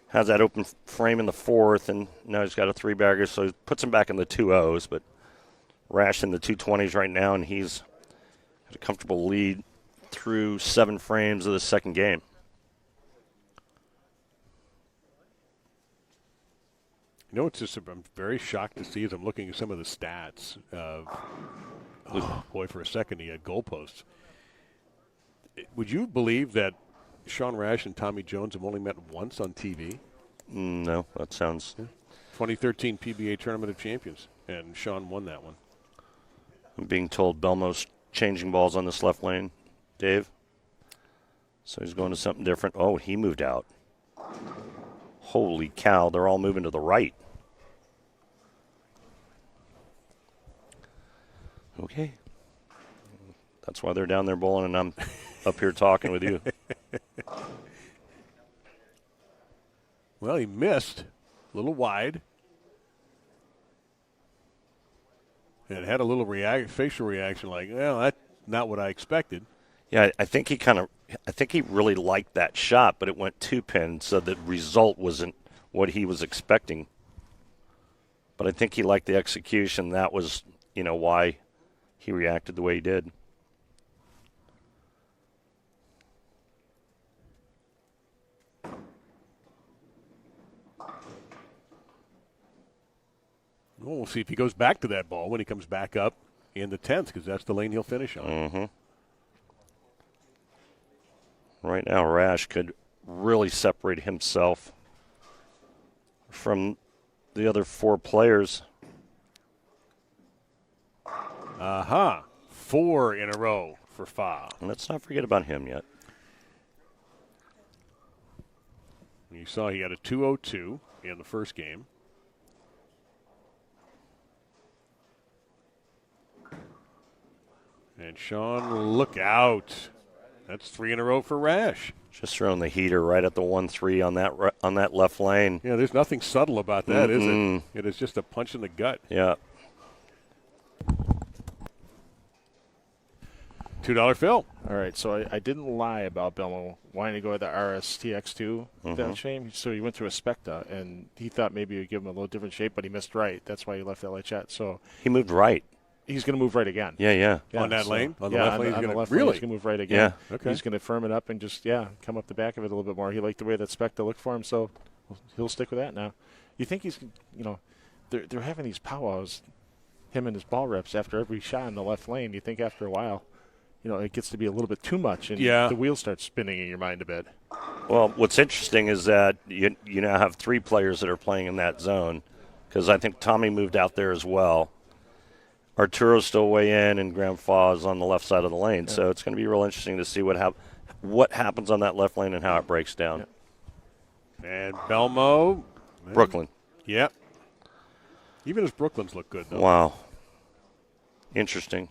has that open frame in the 4th, and now he's got a 3-bagger, so it puts him back in the 2-0s. But Rash in the 220s right now, and he's got a comfortable lead through 7 frames of the second game. You know, it's just I'm very shocked to see as I'm looking at some of the stats of, boy, for a second he had goalposts. Would you believe that Sean Rash and Tommy Jones have only met once on TV? No, that sounds... 2013 PBA Tournament of Champions, and Sean won that one. I'm being told Belmo's changing balls on this left lane, Dave. So he's going to something different. Oh, he moved out. Holy cow, they're all moving to the right. Okay. That's why they're down there bowling, and I'm up here talking with you. Well, he missed. A little wide. And had a little facial reaction like, well, that's not what I expected. Yeah, I think he really liked that shot, but it went 2-pin, so the result wasn't what he was expecting. But I think he liked the execution. That was, why he reacted the way he did. Well, we'll see if he goes back to that ball when he comes back up in the 10th, because that's the lane he'll finish on. Mm-hmm. Right now, Rash could really separate himself from the other 4 players. 4 in a row for Fach. And let's not forget about him yet. You saw he had a 202 in the first game. And Sean, look out. That's 3 in a row for Rash. Just throwing the heater right at the 1-3 on that left lane. Yeah, there's nothing subtle about that, is it? It is just a punch in the gut. Yeah. $2 Phil. All right, so I didn't lie about Belmo wanting to go with the RSTX2 that shame. So he went through a Specta, and he thought maybe it would give him a little different shape, but he missed right. That's why he left that light shot. So he moved right. He's going to move right again. Yeah. On that lane? On the yeah, left lane? On the left really? lane, he's going to move right again. Yeah. Okay. He's going to firm it up and just, come up the back of it a little bit more. He liked the way that Specta looked for him, so he'll stick with that now. You think he's, they're having these powwows, him and his ball reps, after every shot in the left lane. You think after a while, it gets to be a little bit too much, and the wheels start spinning in your mind a bit. Well, what's interesting is that you now have 3 players that are playing in that zone, because I think Tommy moved out there as well. Arturo's still way in, and Graham Fach is on the left side of the lane. Yeah. So it's going to be real interesting to see what happens on that left lane and how it breaks down. Yeah. And Belmo. Brooklyn. Yep. Even his Brooklyns look good, though. Wow. Interesting.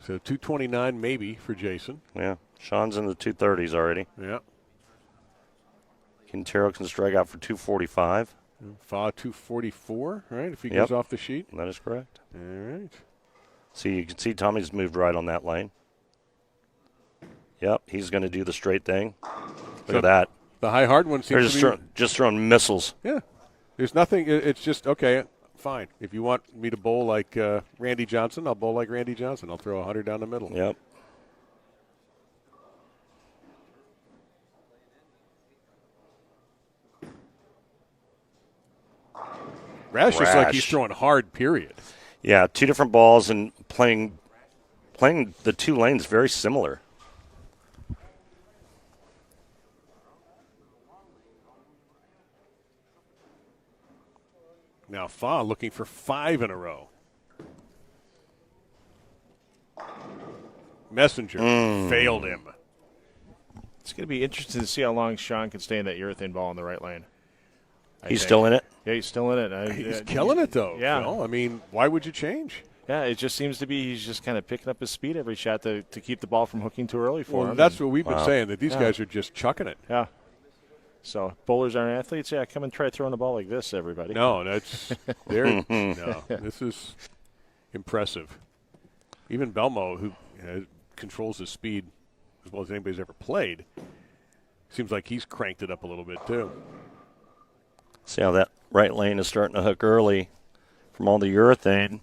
So 229 maybe for Jason. Yeah. Sean's in the 230s already. Yeah. Quintero can strike out for 245. Fach 244, right, if he goes off the sheet? That is correct. All right. See, you can see Tommy's moved right on that lane. Yep, he's going to do the straight thing. Look at that. The high hard one seems to be just throwing missiles. Yeah. There's nothing. It's just, okay, fine. If you want me to bowl like Randy Johnson, I'll bowl like Randy Johnson. I'll throw 100 down the middle. Yep. Rash is like he's throwing hard, period. Yeah, 2 different balls and playing the 2 lanes very similar. Now Fach looking for 5 in a row. Messenger failed him. It's going to be interesting to see how long Sean can stay in that urethane ball in the right lane. He's still in it? Yeah, he's still in it. He's killing it, though. Yeah. Phil. I mean, why would you change? Yeah, it just seems to be he's just kind of picking up his speed every shot to keep the ball from hooking too early for him. That's what we've been saying, that these guys are just chucking it. Yeah. So bowlers aren't athletes. Yeah, come and try throwing the ball like this, everybody. No, that's no. This is impressive. Even Belmo, who controls his speed as well as anybody's ever played, seems like he's cranked it up a little bit too. See how that right lane is starting to hook early from all the urethane,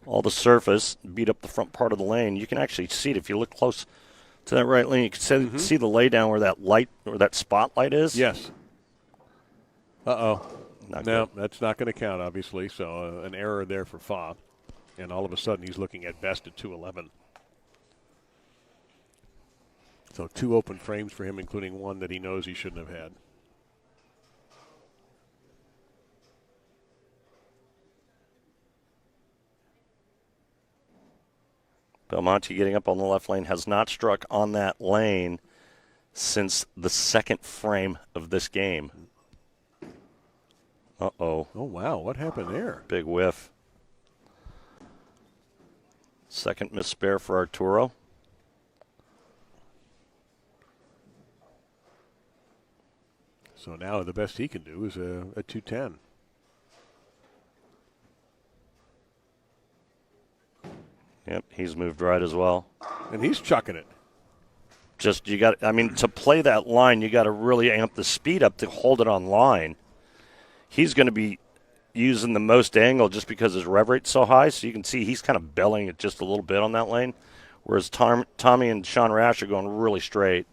all the surface, beat up the front part of the lane. You can actually see it if you look close to that right lane. You can see the lay down where that light or that spotlight is. Yes. No, good. that's not going to count, obviously. So an error there for Fach. And all of a sudden he's looking at best at 211. So 2 open frames for him, including one that he knows he shouldn't have had. Belmonte getting up on the left lane, has not struck on that lane since the second frame of this game. Uh-oh. Oh, wow. What happened there? Big whiff. Second miss spare for Arturo. So now the best he can do is a 210. Yep, he's moved right as well. And he's chucking it. Just, to play that line, you got to really amp the speed up to hold it on line. He's going to be using the most angle just because his rev rate's so high, so you can see he's kind of belling it just a little bit on that lane, whereas Tommy and Sean Rash are going really straight.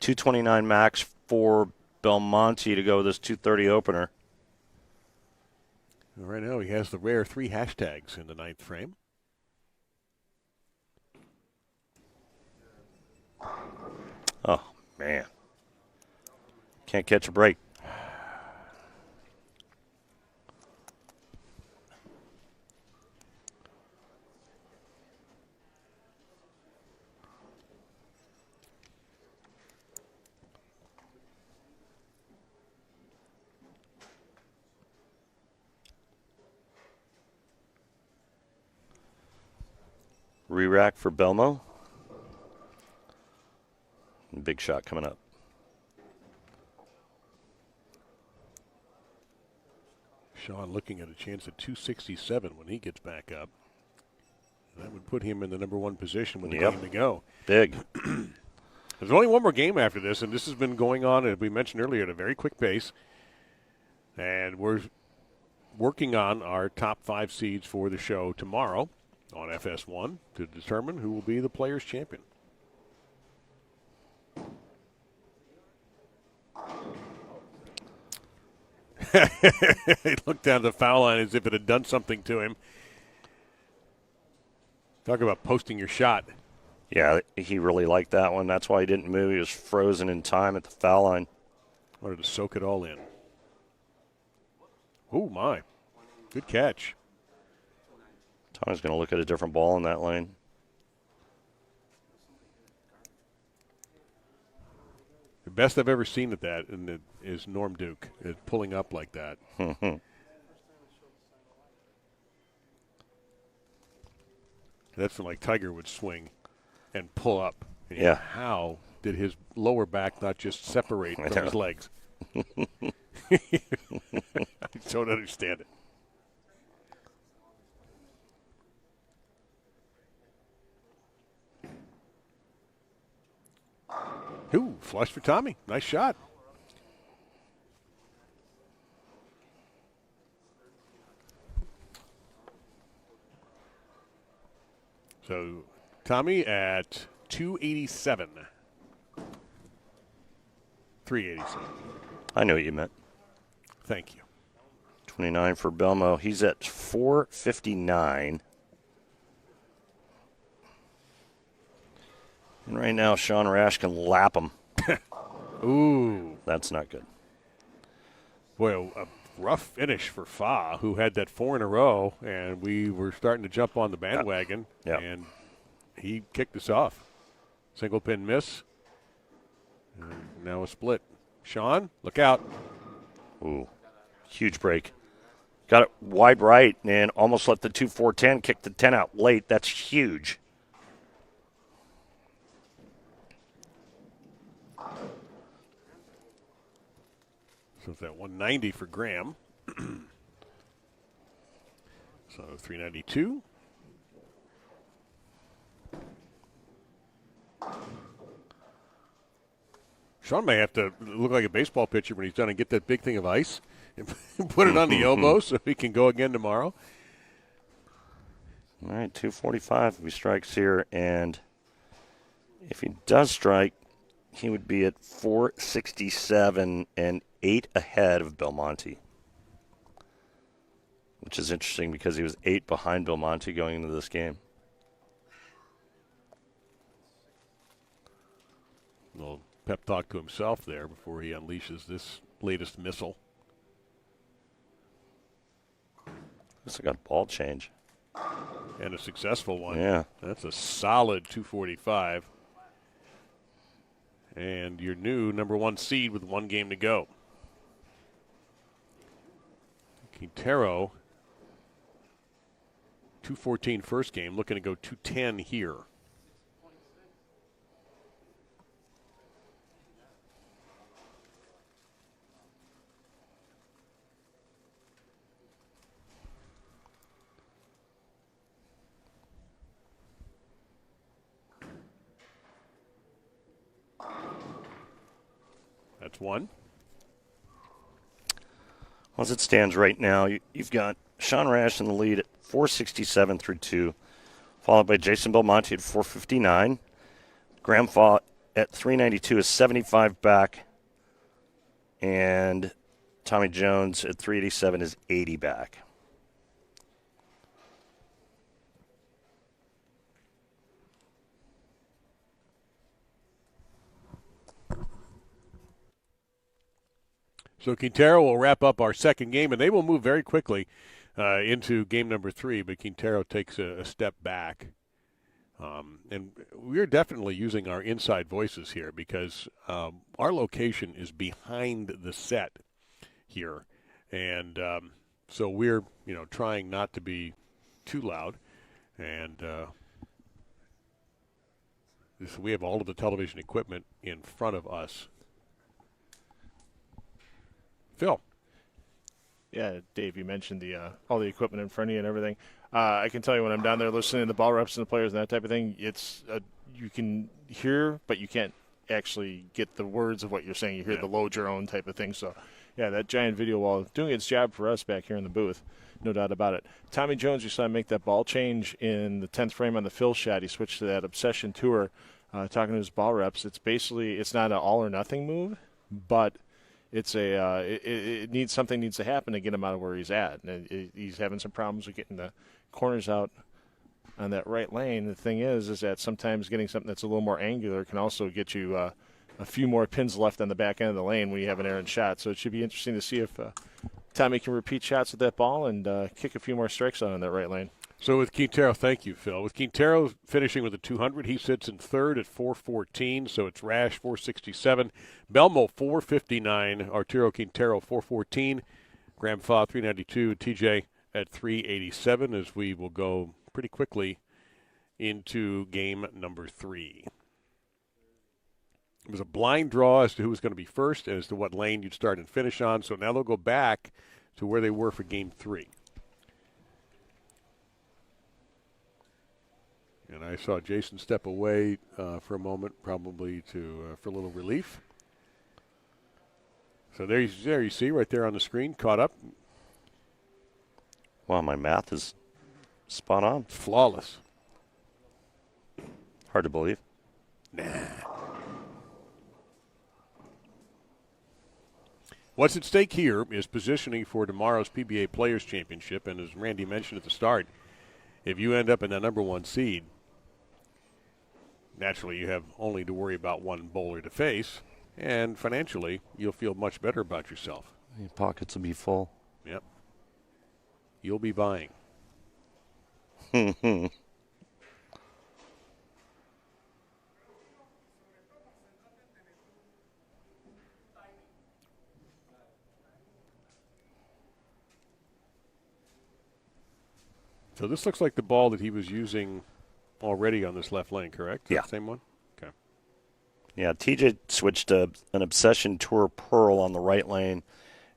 229 max for Belmonte to go with this 230 opener. Right now he has the rare 3 hashtags in the 9th frame. Oh, man. Can't catch a break. Re-rack for Belmo. Big shot coming up. Sean looking at a chance at 267 when he gets back up. That would put him in the number 1 position with the game to go. Big. There's only one more game after this, and this has been going on, as we mentioned earlier, at a very quick pace. And we're working on our top 5 seeds for the show tomorrow on FS1 to determine who will be the Players Champion. He looked down the foul line as if it had done something to him. Talk about posting your shot. Yeah, he really liked that one. That's why he didn't move. He was frozen in time at the foul line. Wanted to soak it all in. Oh, my. Good catch. Tommy's going to look at a different ball in that lane. The best I've ever seen at that is Norm Duke pulling up like that. That's when, like, Tiger would swing and pull up. And yeah. How did his lower back not just separate from his legs? I don't understand it. Ooh, flush for Tommy. Nice shot. So, Tommy at 287. 387. I know what you meant. Thank you. 29 for Belmo. He's at 459. And right now, Sean Rash can lap him. Ooh. That's not good. Boy, a rough finish for Fach, who had that 4 in a row, and we were starting to jump on the bandwagon, and he kicked us off. Single pin miss. And now a split. Sean, look out. Ooh, huge break. Got it wide right and almost let the 2-4-10 kick the 10 out late. That's huge. So it's that 190 for Graham. So 392. Sean may have to look like a baseball pitcher when he's done and get that big thing of ice and put it on the elbow so he can go again tomorrow. All right, 245 if he strikes here, and if he does strike, he would be at 467 and 8 ahead of Belmonte, which is interesting because he was 8 behind Belmonte going into this game. Well, pep talk to himself there before he unleashes this latest missile. This got a ball change. And a successful one. Yeah. That's a solid 245. And your new number 1 seed with 1 game to go. Quintero, 214 first game, looking to go 210 here. That's 1. As it stands right now, you've got Sean Rash in the lead at 467 through 2, followed by Jason Belmonte at 459. Graham Fach at 392 is 75 back, and Tommy Jones at 387 is 80 back. So Quintero will wrap up our second game, and they will move very quickly into game number 3, but Quintero takes a step back. And we're definitely using our inside voices here because our location is behind the set here. And so we're, trying not to be too loud. And we have all of the television equipment in front of us. Phil. Yeah, Dave, you mentioned the all the equipment in front of you and everything. I can tell you when I'm down there listening to the ball reps and the players and that type of thing, it's you can hear, but you can't actually get the words of what you're saying. You hear the load your own type of thing. So, yeah, that giant video wall doing its job for us back here in the booth, no doubt about it. Tommy Jones, you saw him make that ball change in the 10th frame on the Phil shot. He switched to that obsession tour, talking to his ball reps. It's not an all or nothing move, but it's it needs to happen to get him out of where he's at. And he's having some problems with getting the corners out on that right lane. The thing is that sometimes getting something that's a little more angular can also get you a few more pins left on the back end of the lane when you have an errant shot. So it should be interesting to see if Tommy can repeat shots with that ball and kick a few more strikes out on that right lane. So with Quintero, thank you, Phil. With Quintero finishing with a 200, he sits in third at 414. So it's Rash 467, Belmo 459, Arturo Quintero 414, Graham Fach 392, TJ at 387. As we will go pretty quickly into game number 3. It was a blind draw as to who was going to be first and as to what lane you'd start and finish on. So now they'll go back to where they were for game 3. And I saw Jason step away for a moment, probably for a little relief. So there you see right there on the screen, caught up. Wow, my math is spot on. Flawless. Hard to believe. Nah. What's at stake here is positioning for tomorrow's PBA Players Championship. And as Randy mentioned at the start, if you end up in the number 1 seed, naturally you have only to worry about one bowler to face, and financially you'll feel much better about yourself. Your pockets will be full. Yep. You'll be buying. So this looks like the ball that he was using already on this left lane, correct? Yeah. That same one? Okay. Yeah, TJ switched to an Obsession Tour Pearl on the right lane,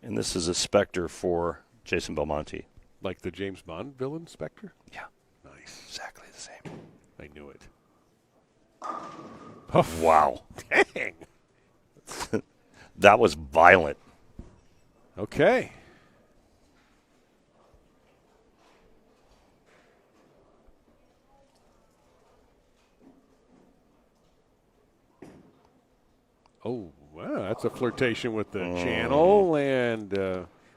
and this is a Spectre for Jason Belmonte. Like the James Bond villain Spectre? Yeah, Nice. exactly the same. I knew it. Wow. Dang. That was violent. Okay. Oh, wow. That's a flirtation with the channel and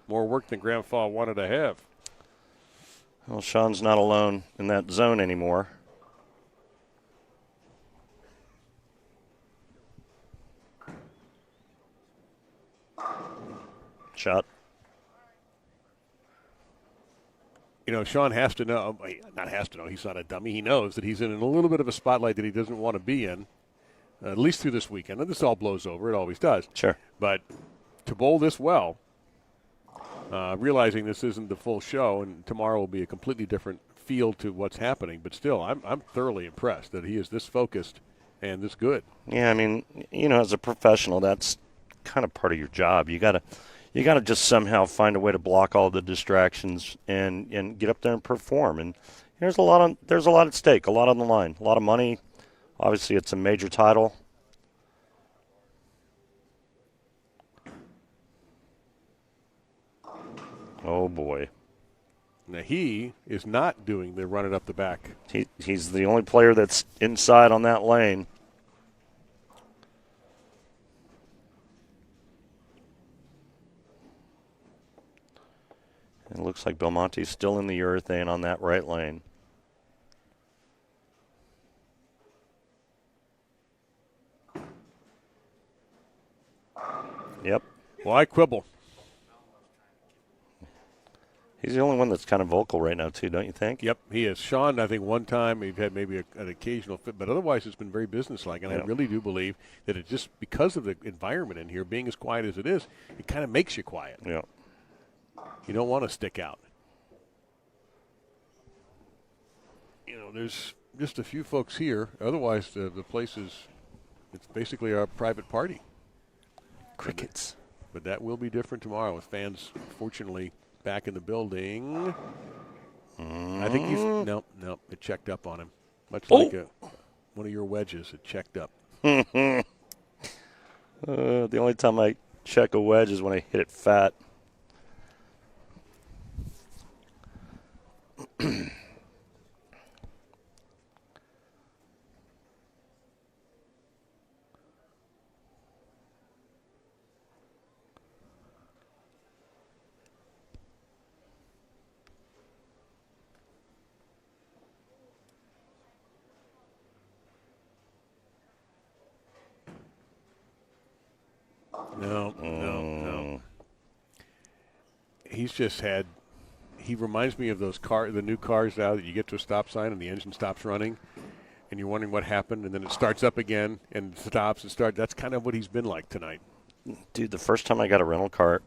more work than Grandpa wanted to have. Well, Sean's not alone in that zone anymore. Shot. You know, Sean has to know, not has to know, he's not a dummy. He knows that he's in a little bit of a spotlight that he doesn't want to be in, at least through this weekend. And this all blows over. It always does. Sure. But to bowl this well, realizing this isn't the full show, and tomorrow will be a completely different feel to what's happening. But still, I'm thoroughly impressed that he is this focused and this good. Yeah, I mean, you know, as a professional, that's kind of part of your job. You gotta just somehow find a way to block all the distractions and get up there and perform. And there's a lot at stake, a lot on the line, a lot of money. Obviously, it's a major title. Oh boy. Now he is not doing the run it up the back. He's the only player that's inside on that lane. It looks like Belmonte's still in the urethane on that right lane. Yep. Why quibble? He's the only one that's kind of vocal right now, too, don't you think? Yep, he is. Sean, I think one time he's had maybe an occasional fit, but otherwise it's been very businesslike. And I really do believe that it just, because of the environment in here, being as quiet as it is, it kind of makes you quiet. Yeah. You don't want to stick out. You know, there's just a few folks here. Otherwise, the place is, it's basically a private party. Crickets. But that will be different tomorrow with fans, fortunately, back in the building. I think he's no, it checked up on him. Much like one of your wedges, it checked up. The only time I check a wedge is when I hit it fat. No. He's just had. He reminds me of the new cars now that you get to a stop sign and the engine stops running, and you're wondering what happened, and then it starts up again and stops and starts. That's kind of what he's been like tonight. Dude, the first time I got a rental car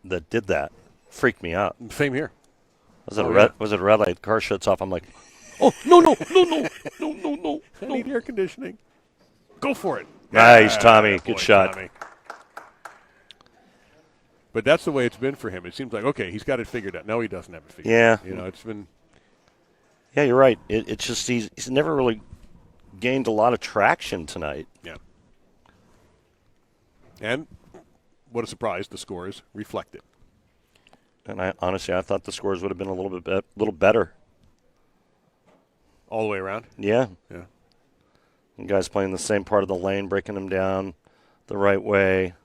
that did that freaked me out. Same here. Was it a red light? The car shuts off. I'm like, oh no! I need air conditioning. Go for it. Nice, Tommy. Boy, Good shot. Tommy. But that's the way it's been for him. It seems like, okay, he's got it figured out. No, he doesn't have it figured out. You know, it's been. Yeah, you're right. It's just he's never really gained a lot of traction tonight. Yeah. And what a surprise, the scores reflect it. And I thought the scores would have been a little better. All the way around? Yeah. Yeah. You guys playing the same part of the lane, breaking them down the right way.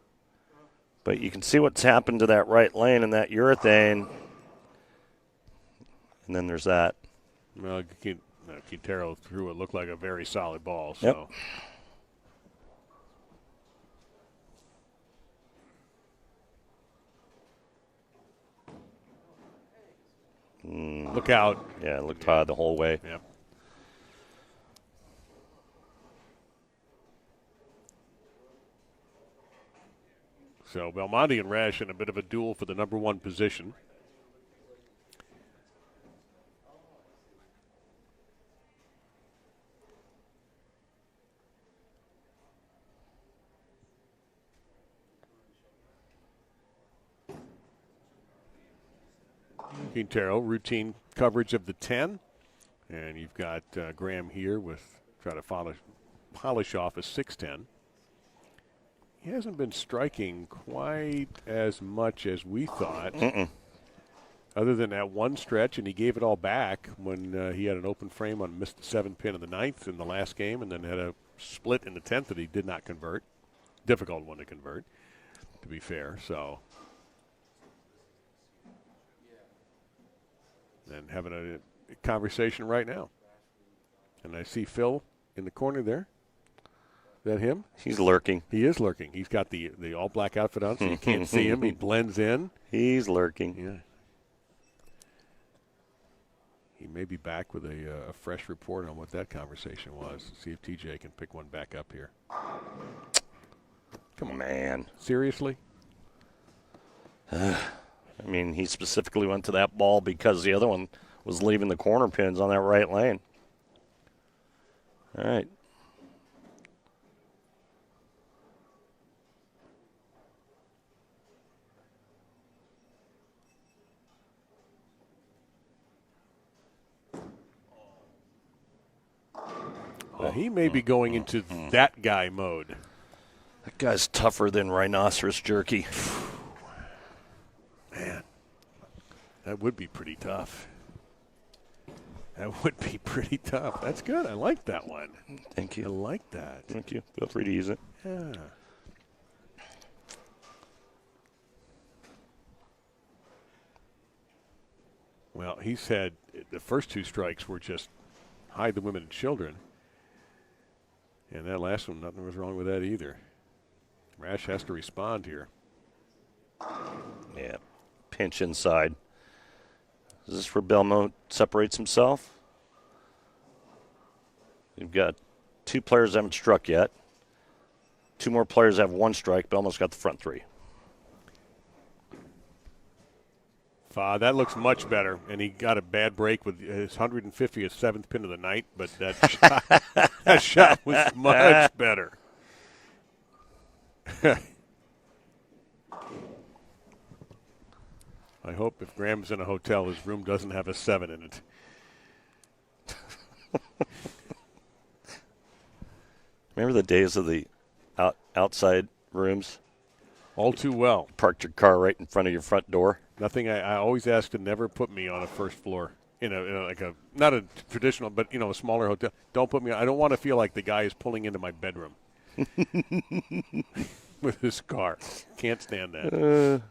But you can see what's happened to that right lane and that urethane. And then there's that. Well, Quintero threw what looked like a very solid ball. So. Yep. Look out. Yeah, it looked high the whole way. Yep. So Belmonte and Rash in a bit of a duel for the number one position. Quintero, routine coverage of the 10. And you've got Graham here with try to polish off a 6-10. He hasn't been striking quite as much as we thought. Other than that one stretch, and he gave it all back when he had an open frame on missed the 7-pin in the 9th in the last game, and then had a split in the 10th that he did not convert. Difficult one to convert, to be fair. So, and having a conversation right now. And I see Phil in the corner there. Is that him? He's lurking. He is lurking. He's got the all-black outfit on, so you can't see him. He blends in. He's lurking. Yeah. He may be back with a fresh report on what that conversation was. See if TJ can pick one back up here. Come on, man. Seriously? I mean, he specifically went to that ball because the other one was leaving the corner pins on that right lane. All right. He may be going into that guy mode. That guy's tougher than rhinoceros jerky. Man, that would be pretty tough. That would be pretty tough. That's good. I like that one. Thank you. I like that. Thank you. Feel free to use it. Yeah. Well, he said the first 2 strikes were just hide the women and children. And that last one, nothing was wrong with that either. Rash has to respond here. Yeah. Pinch inside. Is this where Belmonte separates himself? We've got 2 players that haven't struck yet. 2 more players have 1 strike. Belmonte's got the front 3. That looks much better, and he got a bad break with his 150th 7th pin of the night, but that that shot was much better. I hope if Graham's in a hotel, his room doesn't have a 7 in it. Remember the days of the outside rooms? All too well. Parked your car right in front of your front door. Nothing. I always ask to never put me on a first floor. Like a not a traditional, but a smaller hotel. Don't put me. I don't want to feel like the guy is pulling into my bedroom with his car. Can't stand that.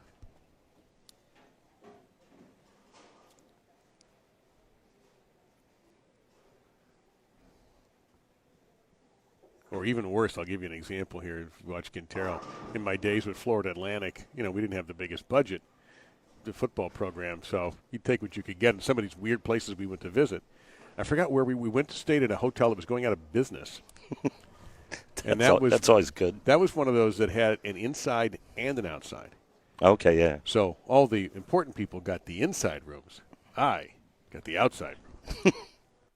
Or even worse, I'll give you an example here. If you watch Quintero, in my days with Florida Atlantic, we didn't have the biggest budget, the football program, so you'd take what you could get in some of these weird places we went to visit. I forgot where we went to stay at a hotel that was going out of business. And that's always good. That was one of those that had an inside and an outside. Okay, yeah. So all the important people got the inside rooms. I got the outside rooms.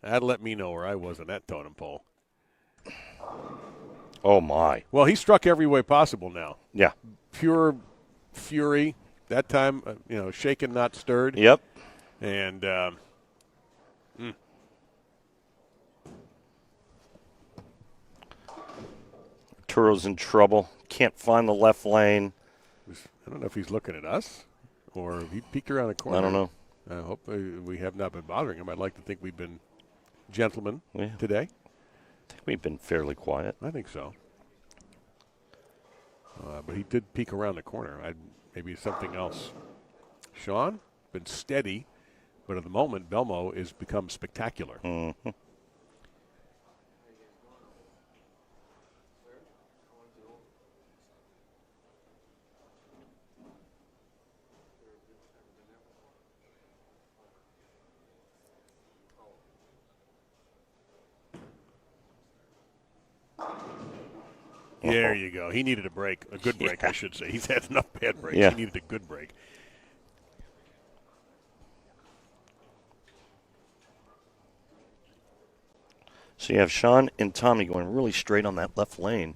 That'd let me know where I was on that totem pole. Oh, my. Well, he struck every way possible now. Yeah. Pure fury. That time, shaken, not stirred. Yep. And Arturo's in trouble. Can't find the left lane. I don't know if he's looking at us or he peeked around the corner. I don't know. I hope we have not been bothering him. I'd like to think we've been gentlemen today. I think we've been fairly quiet. I think so. But he did peek around the corner. Maybe something else. Sean, been steady, but at the moment, Belmo has become spectacular. Mm-hmm. There you go. He needed a break, a good break, I should say. He's had enough bad breaks. Yeah. He needed a good break. So you have Sean and Tommy going really straight on that left lane.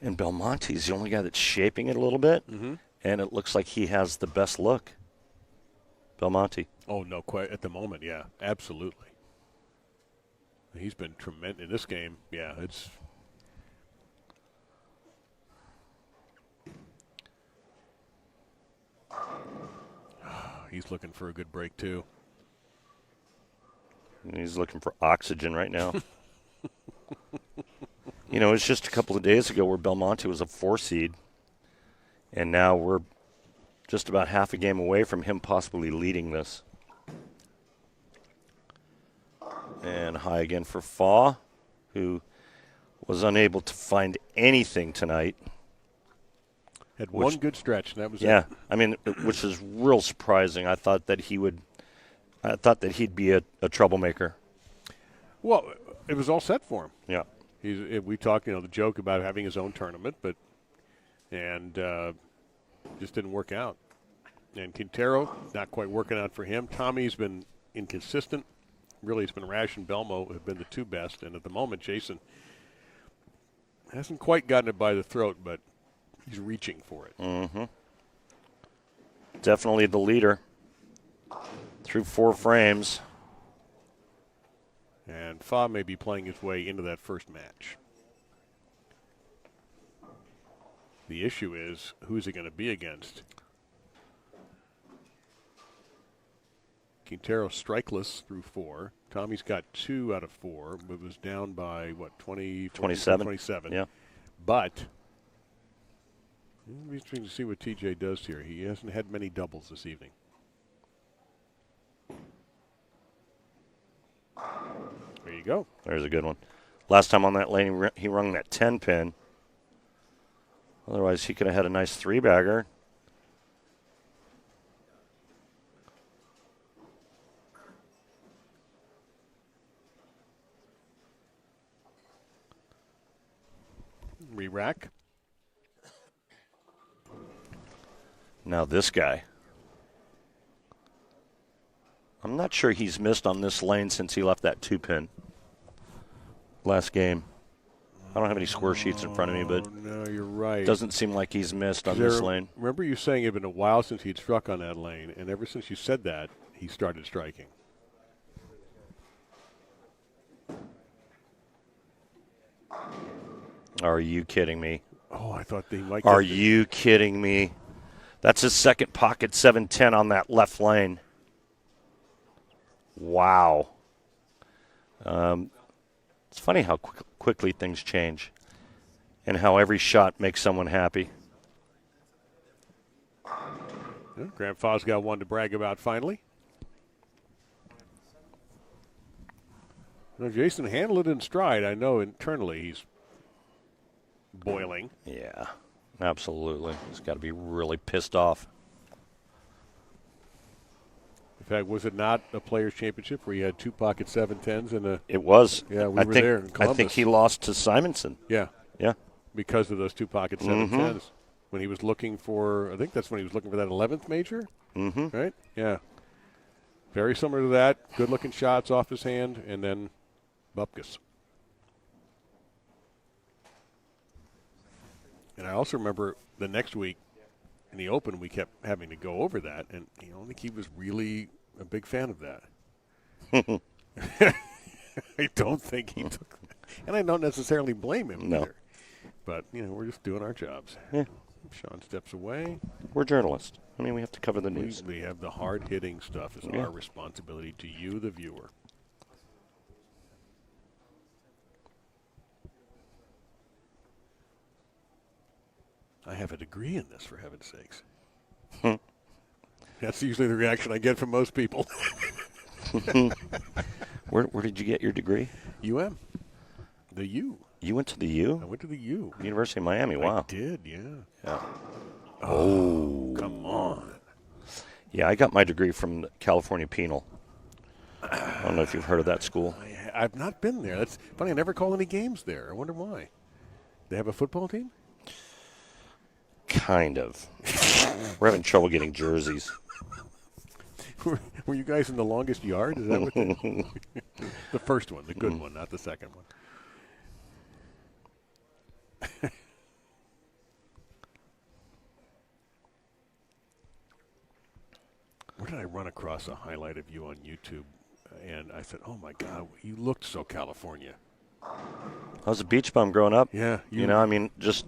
And Belmonte's the only guy that's shaping it a little bit. Mm-hmm. And it looks like he has the best look. Belmonte. Oh, no, quite at the moment, yeah, absolutely. He's been tremendous in this game. Yeah, it's. He's looking for a good break, too. And he's looking for oxygen right now. You know, it's just a couple of days ago where Belmonte was a 4 seed, and now we're just about half a game away from him possibly leading this. And high again for Fach, who was unable to find anything tonight. Had one good stretch, and that was it. Yeah, I mean, which is real surprising. I thought that he'd be a troublemaker. Well, it was all set for him. Yeah. We talked, the joke about having his own tournament, and just didn't work out. And Quintero, not quite working out for him. Tommy's been inconsistent. Really, it's been Rash and Belmo have been the two best. And at the moment, Jason hasn't quite gotten it by the throat, but he's reaching for it. Mm-hmm. Definitely the leader through 4 frames. And Fach may be playing his way into that first match. The issue is, who's it going to be against? Quintero strikeless through 4. Tommy's got 2 out of 4, but was down by, 27? 27. Yeah. But, it'll be interesting to see what TJ does here. He hasn't had many doubles this evening. There you go. There's a good one. Last time on that lane, he rung that 10 pin. Otherwise, he could have had a nice 3-bagger. Re-rack. Now this guy. I'm not sure he's missed on this lane since he left that 2-pin last game. I don't have any score sheets in front of me, but no, you're right. It doesn't seem like he's missed on this lane. Remember you saying it had been a while since he'd struck on that lane, and ever since you said that, he started striking. Are you kidding me? Oh, I thought they might. Are you kidding me? That's his second pocket 7-10 on that left lane. Wow. It's funny how quickly things change and how every shot makes someone happy. Yeah, Graham Foss got one to brag about finally. Now, Jason handled it in stride. I know internally he's boiling. Yeah, absolutely. He's got to be really pissed off. In fact, was it not a Players Championship where he had 2 pocket 7-10s and a? It was. Yeah, we were there in Columbus. I think he lost to Simonson. Yeah. Yeah. Because of those 2 pocket 7-10s. When he was looking for, I think that's when he was looking for that 11th major. Mm-hmm. Right? Yeah. Very similar to that. Good-looking shots off his hand, and then Bupkis. And I also remember the next week in the Open, we kept having to go over that, and I don't think he was really a big fan of that. I don't think he took that. And I don't necessarily blame him either. But, we're just doing our jobs. Yeah. Sean steps away. We're journalists. I mean, we have to cover the news. We have the hard-hitting stuff as our responsibility to you, the viewer. I have a degree in this, for heaven's sakes. That's usually the reaction I get from most people. Where did you get your degree? UM. The U. You went to the U? I went to the U. University of Miami, wow. I did, yeah. Oh. Come on. Yeah, I got my degree from the California Penal. I don't know if you've heard of that school. I've not been there. That's funny. I never call any games there. I wonder why. They have a football team? Kind of. We're having trouble getting jerseys. Were you guys in the longest yard? Is that what the first one, the good one, not the second one. Where did I run across a highlight of you on YouTube, and I said, "Oh my God, you looked so California." I was a beach bum growing up. Yeah, You know, I mean, just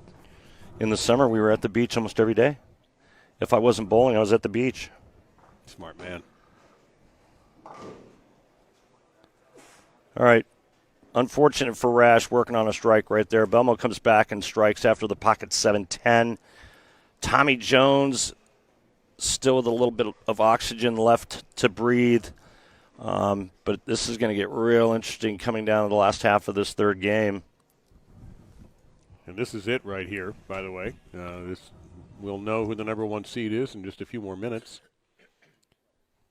in the summer, we were at the beach almost every day. If I wasn't bowling, I was at the beach. Smart man. All right. Unfortunate for Rash, working on a strike right there. Belmo comes back and strikes after the pocket 7-10. Tommy Jones still with a little bit of oxygen left to breathe. But this is going to get real interesting coming down to the last half of this third game. And this is it right here, by the way. We'll know who the number 1 seed is in just a few more minutes.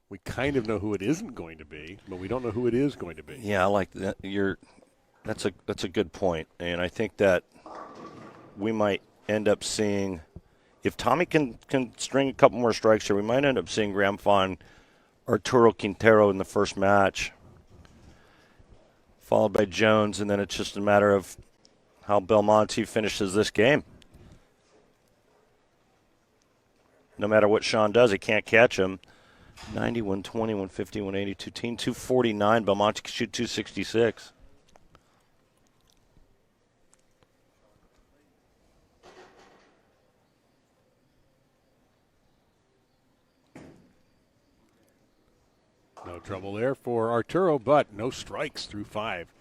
We kind of know who it isn't going to be, but we don't know who it is going to be. Yeah, I like that. That's a good point, and I think that we might end up seeing, if Tommy can string a couple more strikes here, we might end up seeing Graham Fon Arturo Quintero in the first match, followed by Jones, and then it's just a matter of how Belmonte finishes this game. No matter what Sean does, he can't catch him. 90, 120, 150, 180, 249. Belmonte can shoot 266. No trouble there for Arturo, but no strikes through 5.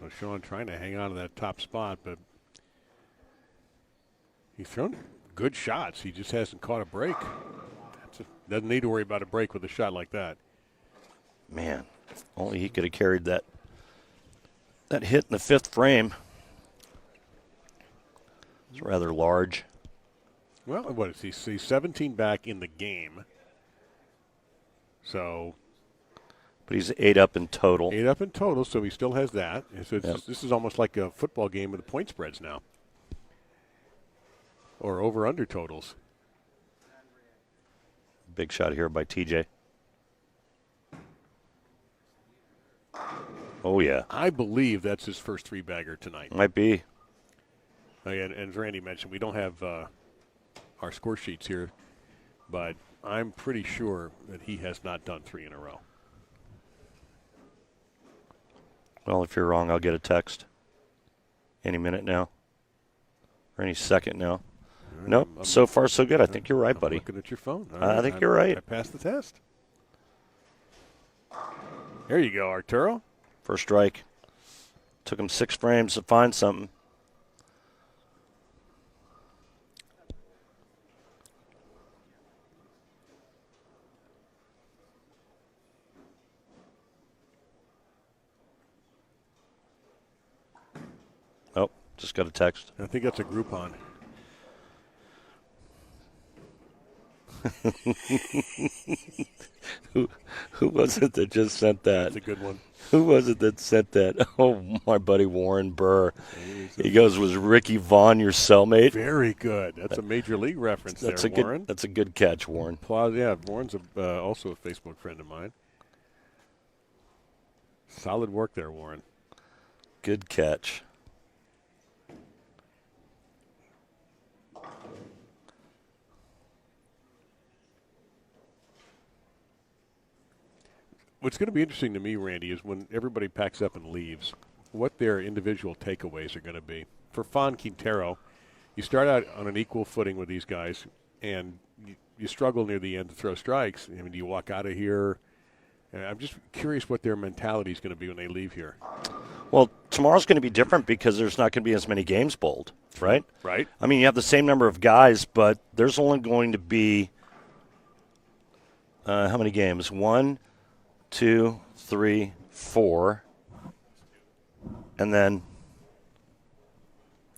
So Sean trying to hang on to that top spot, but he's thrown good shots. He just hasn't caught a break. Doesn't need to worry about a break with a shot like that. Man, if only he could have carried that hit in the 5th frame. It's rather large. Well, what is he? He's 17 back in the game. So, but he's 8 up in total. 8 up in total, so he still has that. So Yep. This is almost like a football game with the point spreads now. Or over-under totals. Big shot here by TJ. Oh, yeah. I believe that's his first 3-bagger tonight. Might be. And as Randy mentioned, we don't have our score sheets here, but I'm pretty sure that he has not done 3 in a row. Well, if you're wrong, I'll get a text any minute now or any second now. Nope, so far so good. I think you're right, buddy. Looking at your phone. I think you're right. I passed the test. There you go, Arturo. First strike. Took him 6 frames to find something. Oh, just got a text. I think that's a Groupon. Who was it that just sent that? That's a good one. Who was it that sent that? Oh, my buddy Warren Burr. He goes, was Ricky Vaughn your cellmate? Very good. That's a major league reference there, Warren. That's a good catch, Warren. Yeah, Warren's also a Facebook friend of mine. Solid work there, Warren. Good catch. What's going to be interesting to me, Randy, is when everybody packs up and leaves, what their individual takeaways are going to be. For Fon Quintero, you start out on an equal footing with these guys, and you struggle near the end to throw strikes. I mean, do you walk out of here? I'm just curious what their mentality is going to be when they leave here. Well, tomorrow's going to be different because there's not going to be as many games bowled, right? Right. I mean, you have the same number of guys, but there's only going to be how many games? 1, 2, 3, 4, and then.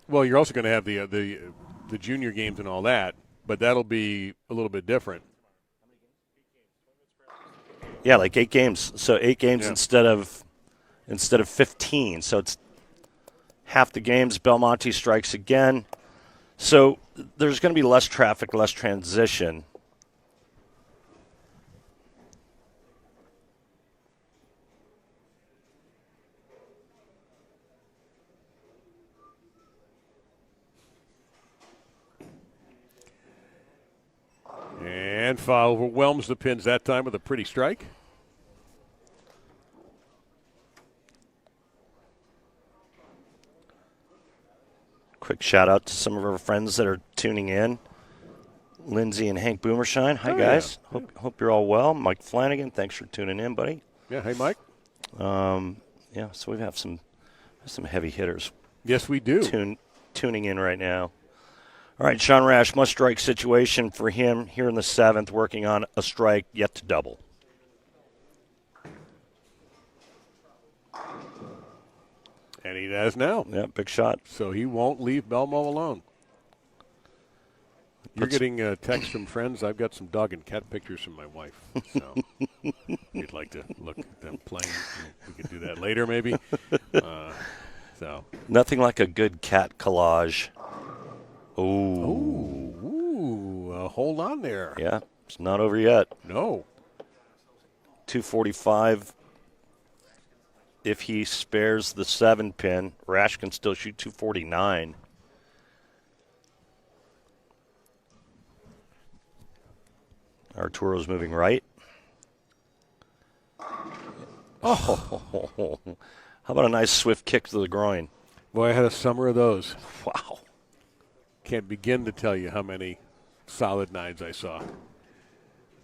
Well, you're also going to have the junior games and all that, but that'll be a little bit different. Yeah, like 8 games. So 8 games instead of 15. So it's half the games. Belmonte strikes again. So there's going to be less traffic, less transition. And Fach overwhelms the pins that time with a pretty strike. Quick shout out to some of our friends that are tuning in. Lindsay and Hank Boomershine. Hi, guys. Yeah. Hope you're all well. Mike Flanagan, thanks for tuning in, buddy. Yeah, hey, Mike. Yeah, so we have some heavy hitters. Yes, we do. Tuning in right now. All right, Sean Rash, must-strike situation for him here in the 7th, working on a strike yet to double. And he does now. Yeah, big shot. So he won't leave Belmo alone. You're getting a text from friends. I've got some dog and cat pictures from my wife. So if you'd like to look at them playing, we could do that later maybe. So Nothing like a good cat collage. Hold on there. Yeah, it's not over yet. No. 245. If he spares the 7-pin, Rash can still shoot 249. Arturo's moving right. Oh. How about a nice swift kick to the groin? Boy, I had a summer of those. Wow. Can't begin to tell you how many solid 9s I saw.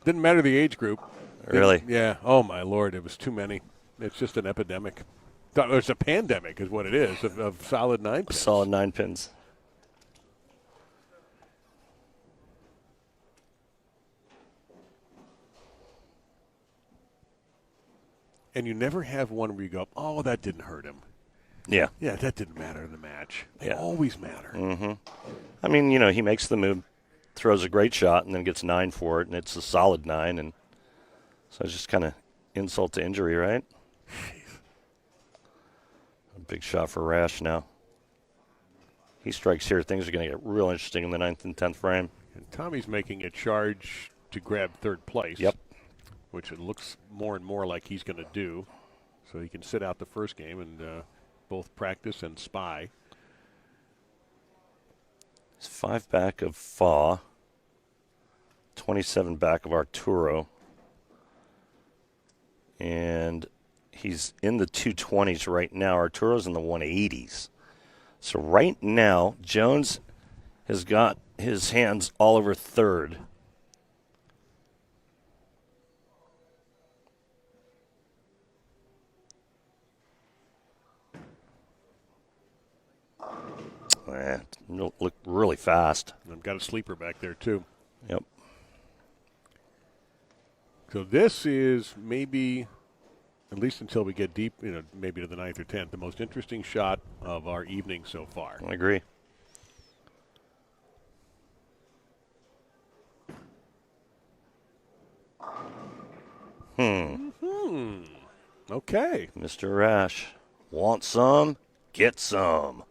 Didn't matter the age group. Really? Yeah. Oh, my Lord. It was too many. It's just an epidemic. It's a pandemic is what it is of solid 9 pins. Solid 9 pins. And you never have one where you go, oh, that didn't hurt him. Yeah. Yeah, that didn't matter in the match. They Yeah. always matter. Mm-hmm. I mean, he makes the move, throws a great shot, and then gets 9 for it, and it's a solid 9. And so it's just kind of insult to injury, right? A big shot for Rash now. He strikes here. Things are going to get real interesting in the 9th and 10th frame. And Tommy's making a charge to grab third place. Yep. Which it looks more and more like he's going to do. So he can sit out the first game and both practice and spy. He's 5 back of Fach, 27 back of Arturo. And he's in the 220s right now. Arturo's in the 180s. So right now, Jones has got his hands all over third. Look really fast. I've got a sleeper back there, too. Yep. So this is maybe, at least until we get deep, maybe to the 9th or 10th, the most interesting shot of our evening so far. I agree. Okay. Mr. Rash, want some? Get some.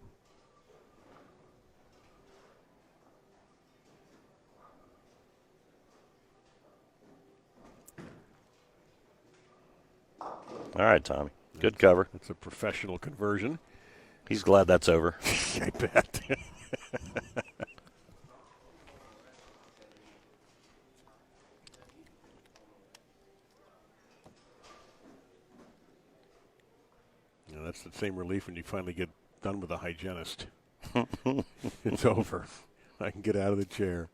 All right, Tommy. Good cover. It's a professional conversion. He's glad that's over. I bet. That's the same relief when you finally get done with a hygienist. It's over. I can get out of the chair.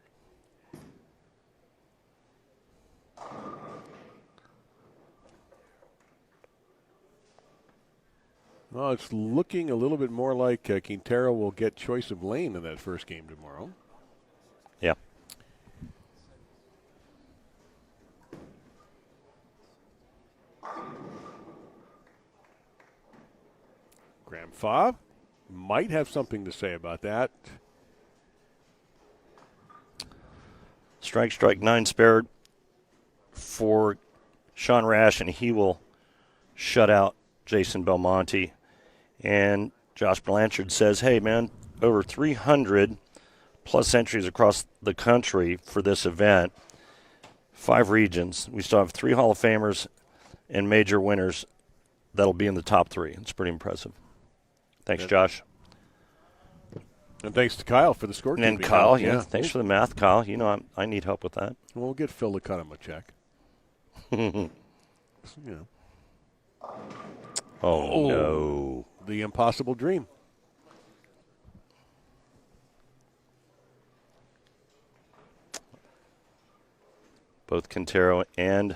Well, it's looking a little bit more like Quintero will get choice of lane in that first game tomorrow. Yeah. Graham Fach might have something to say about that. Strike, 9 spared for Sean Rash, and he will shut out Jason Belmonte. And Josh Blanchard says, hey, man, over 300 plus entries across the country for this event, 5 regions. We still have 3 Hall of Famers and major winners that'll be in the top 3. It's pretty impressive. Thanks, Josh. And thanks to Kyle for the scorekeeping. And Kyle, thanks for the math, Kyle. You know, I need help with that. We'll get Phil to cut him a check. Oh, no. The impossible dream. Both Quintero and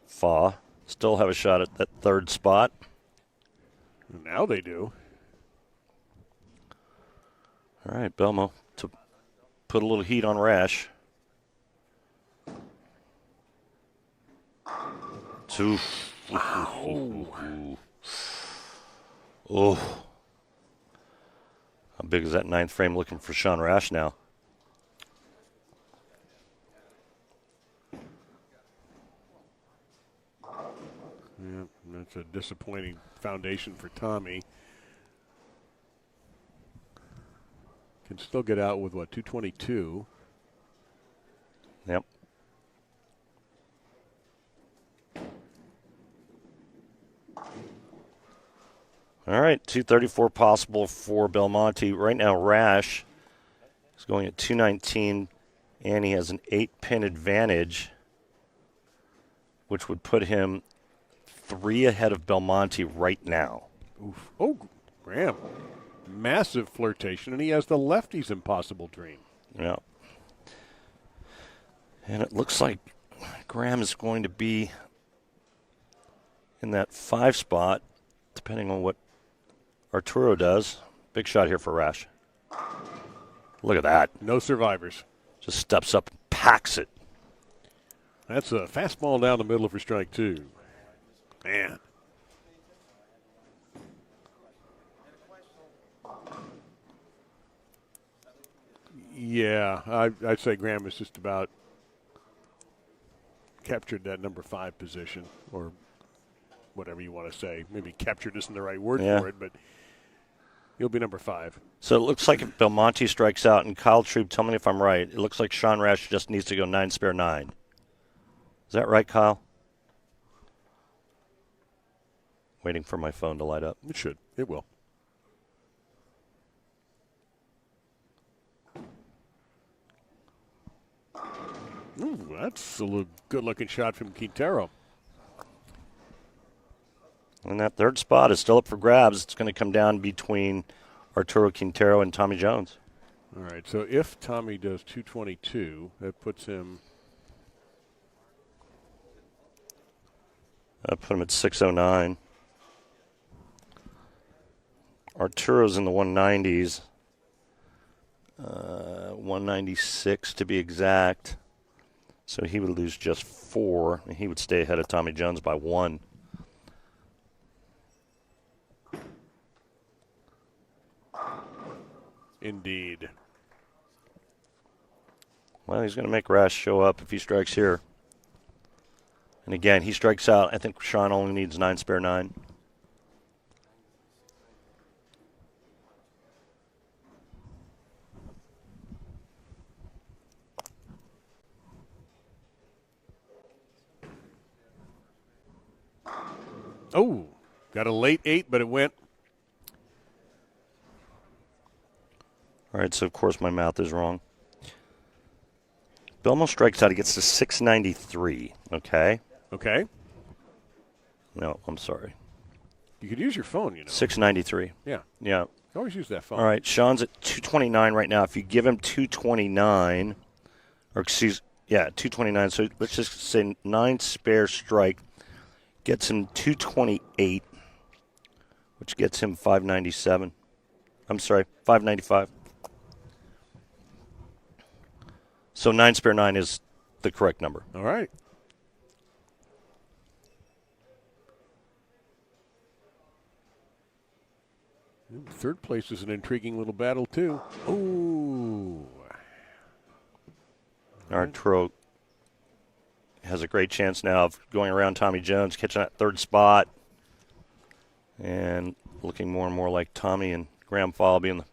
Fach still have a shot at that third spot. Now they do. All right, Belmo, to put a little heat on Rash. Two. Oh. How big is that ninth frame looking for Sean Rash now? Yeah, that's a disappointing foundation for Tommy. Can still get out with, 222? Yep. All right, 234 possible for Belmonte. Right now, Rash is going at 219, and he has an 8-pin advantage, which would put him 3 ahead of Belmonte right now. Oof. Oh, Graham. Massive flirtation, and he has the lefty's impossible dream. Yeah. And it looks like Graham is going to be in that 5 spot, depending on what Arturo does. Big shot here for Rash. Look at that. No survivors. Just steps up and packs it. That's a fastball down the middle for strike 2. Man. Yeah, I'd say Graham has just about captured that number 5 position, or whatever you want to say. Maybe captured isn't the right word for it, but he'll be number 5. So it looks like if Belmonte strikes out, and Kyle Troop, tell me if I'm right, it looks like Sean Rash just needs to go 9 spare 9. Is that right, Kyle? Waiting for my phone to light up. It should. It will. Ooh, that's a good-looking shot from Quintero. And that third spot is still up for grabs. It's going to come down between Arturo Quintero and Tommy Jones. All right, so if Tommy does 222, that puts him... I put him at 609. Arturo's in the 190s. 196 to be exact. So he would lose just 4, and he would stay ahead of Tommy Jones by 1. Indeed. Well, he's going to make Rash show up if he strikes here. And again, he strikes out. I think Sean only needs 9 spare 9. Oh, got a late 8, but it went. All right, so of course my math is wrong. Belmo strikes out. He gets to 693, okay? Okay. No, I'm sorry. You could use your phone, 693. Yeah. Yeah. Always use that phone. All right, Sean's at 229 right now. If you give him 229, 229. So let's just say 9 spare strike gets him 228, which gets him 597. I'm sorry, 595. So 9 spare 9 is the correct number. All right. Third place is an intriguing little battle, too. Ooh. Arturo has a great chance now of going around Tommy Jones, catching that third spot, and looking more and more like Tommy and Graham Fall will be in the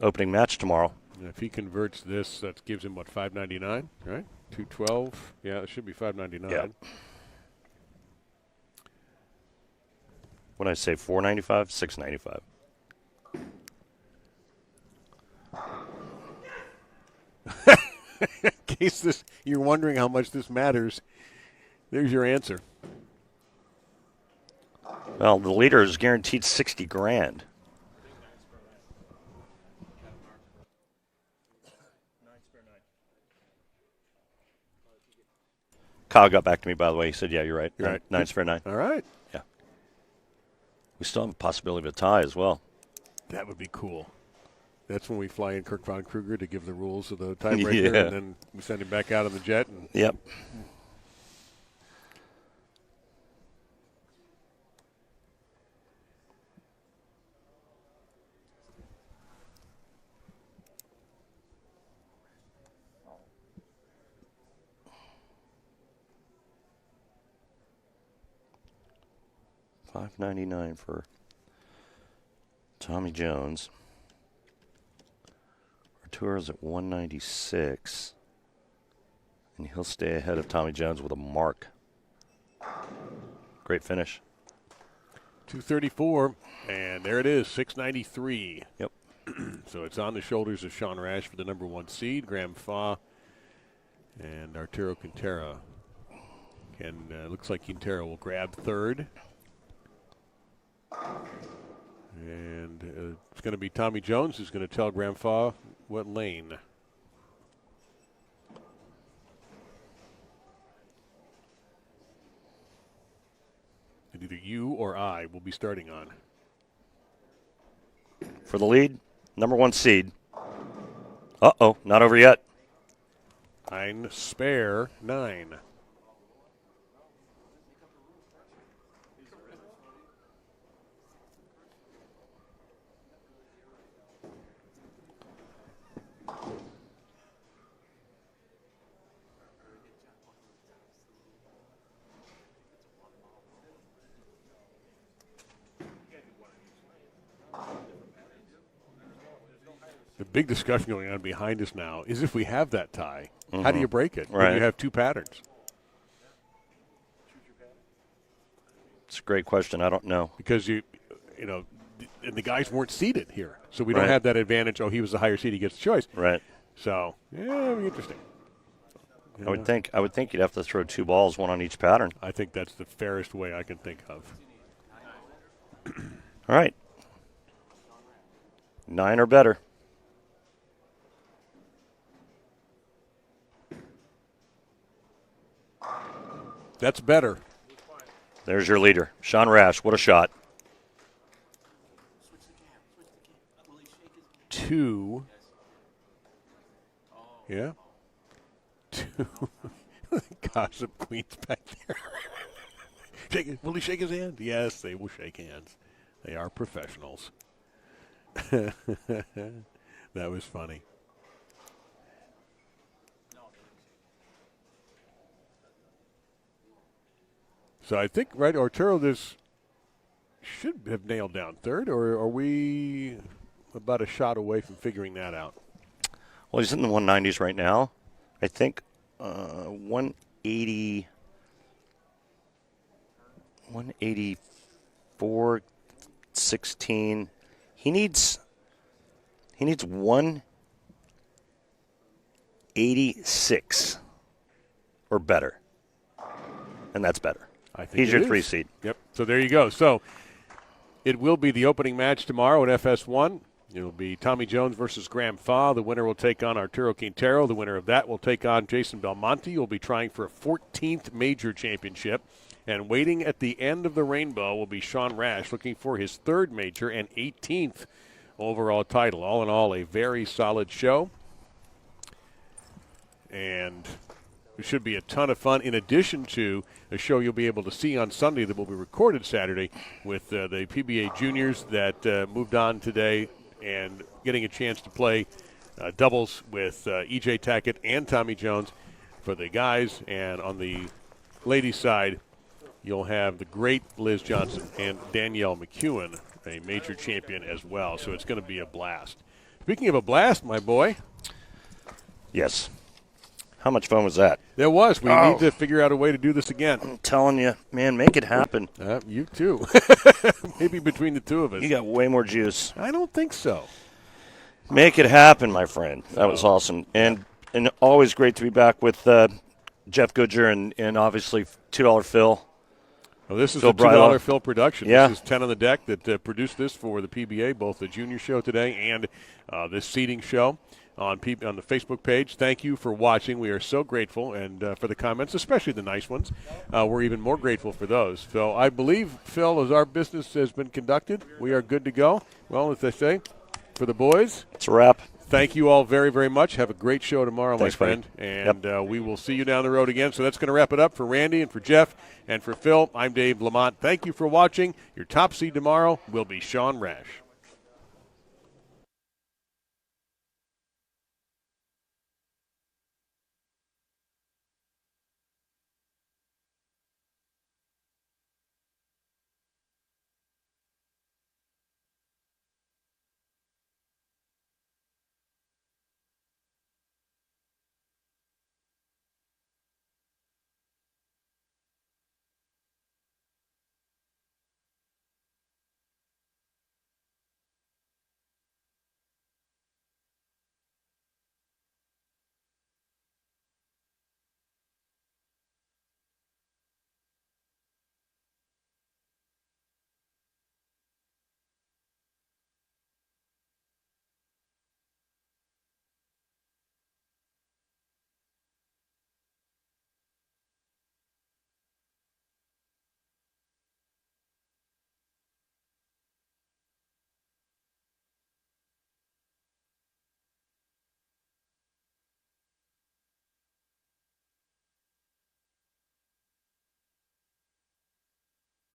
opening match tomorrow. And if he converts this, that gives him, $5.99, right? 212. Yeah, it should be $5.99. Yeah. What did I say, $4.95? $6.95. case you're wondering how much this matters, there's your answer. Well, the leader is guaranteed $60,000. Kyle got back to me, by the way. He said, yeah, you're right. You're right. 9 spare 9. All right. Yeah. We still have a possibility of a tie as well. That would be cool. That's when we fly in Kirk Von Kruger to give the rules of the tiebreaker, and then we send him back out on the jet. And yep. $5.99 for Tommy Jones. Arturo's at $196, and he'll stay ahead of Tommy Jones with a mark. Great finish. 234, and there it is, 693. Yep. So it's on the shoulders of Sean Rash for the number 1 seed, Graham Fach, and Arturo Quintero. And looks like Quintero will grab third. And it's going to be Tommy Jones who's going to tell Graham Fach what lane. And either you or I will be starting on. For the lead, number 1 seed. Uh-oh, not over yet. 9 spare 9. The big discussion going on behind us now is if we have that tie, how do you break it? Right. When you have 2 patterns. It's a great question. I don't know. Because and the guys weren't seeded here, so we don't Right. have that advantage. Oh, he was the higher seed; he gets the choice. Right. So, yeah, it'll be interesting. I would think you'd have to throw 2 balls, 1 on each pattern. I think that's the fairest way I can think of. All right. 9 or better. That's better. There's your leader, Sean Rash. What a shot. 2. Yeah. 2. Gossip Queen's back there. Will he shake his hand? Yes, they will shake hands. They are professionals. That was funny. So I think, right, Arturo, this should have nailed down third, or are we about a shot away from figuring that out? Well, he's in the 190s right now. I think 180, 184, 16. He needs 186 or better, and that's better. I think he's your 3 seed. Yep. So there you go. So it will be the opening match tomorrow at FS1. It will be Tommy Jones versus Graham Fach. The winner will take on Arturo Quintero. The winner of that will take on Jason Belmonte. Will be trying for a 14th major championship. And waiting at the end of the rainbow will be Sean Rash, looking for his 3rd major and 18th overall title. All in all, a very solid show. And it should be a ton of fun, in addition to a show you'll be able to see on Sunday that will be recorded Saturday with the PBA juniors that moved on today and getting a chance to play doubles with E.J. Tackett and Tommy Jones for the guys. And on the ladies' side, you'll have the great Liz Johnson and Danielle McEwen, a major champion as well. So it's going to be a blast. Speaking of a blast, my boy. Yes. How much fun was that? There was. We need to figure out a way to do this again. I'm telling you, man, make it happen. You too. Maybe between the two of us. You got way more juice. I don't think so. Make it happen, my friend. That was awesome. And and always great to be back with Jeff Goodger and obviously $2 Phil. Well, this is Phil a $2 Bryla. Phil production. Yeah. This is 10 on the deck that produced this for the PBA, both the junior show today and this seating show on the Facebook page. Thank you for watching. We are so grateful, and for the comments, especially the nice ones. We're even more grateful for those. So I believe, Phil, as our business has been conducted, we are good to go. Well, as they say, for the boys. It's a wrap. Thank you all very, very much. Have a great show tomorrow, Thanks, my friend. buddy. And we will see you down the road again. So that's going to wrap it up for Randy and for Jeff and for Phil. I'm Dave Lamont. Thank you for watching. Your top seed tomorrow will be Sean Rash.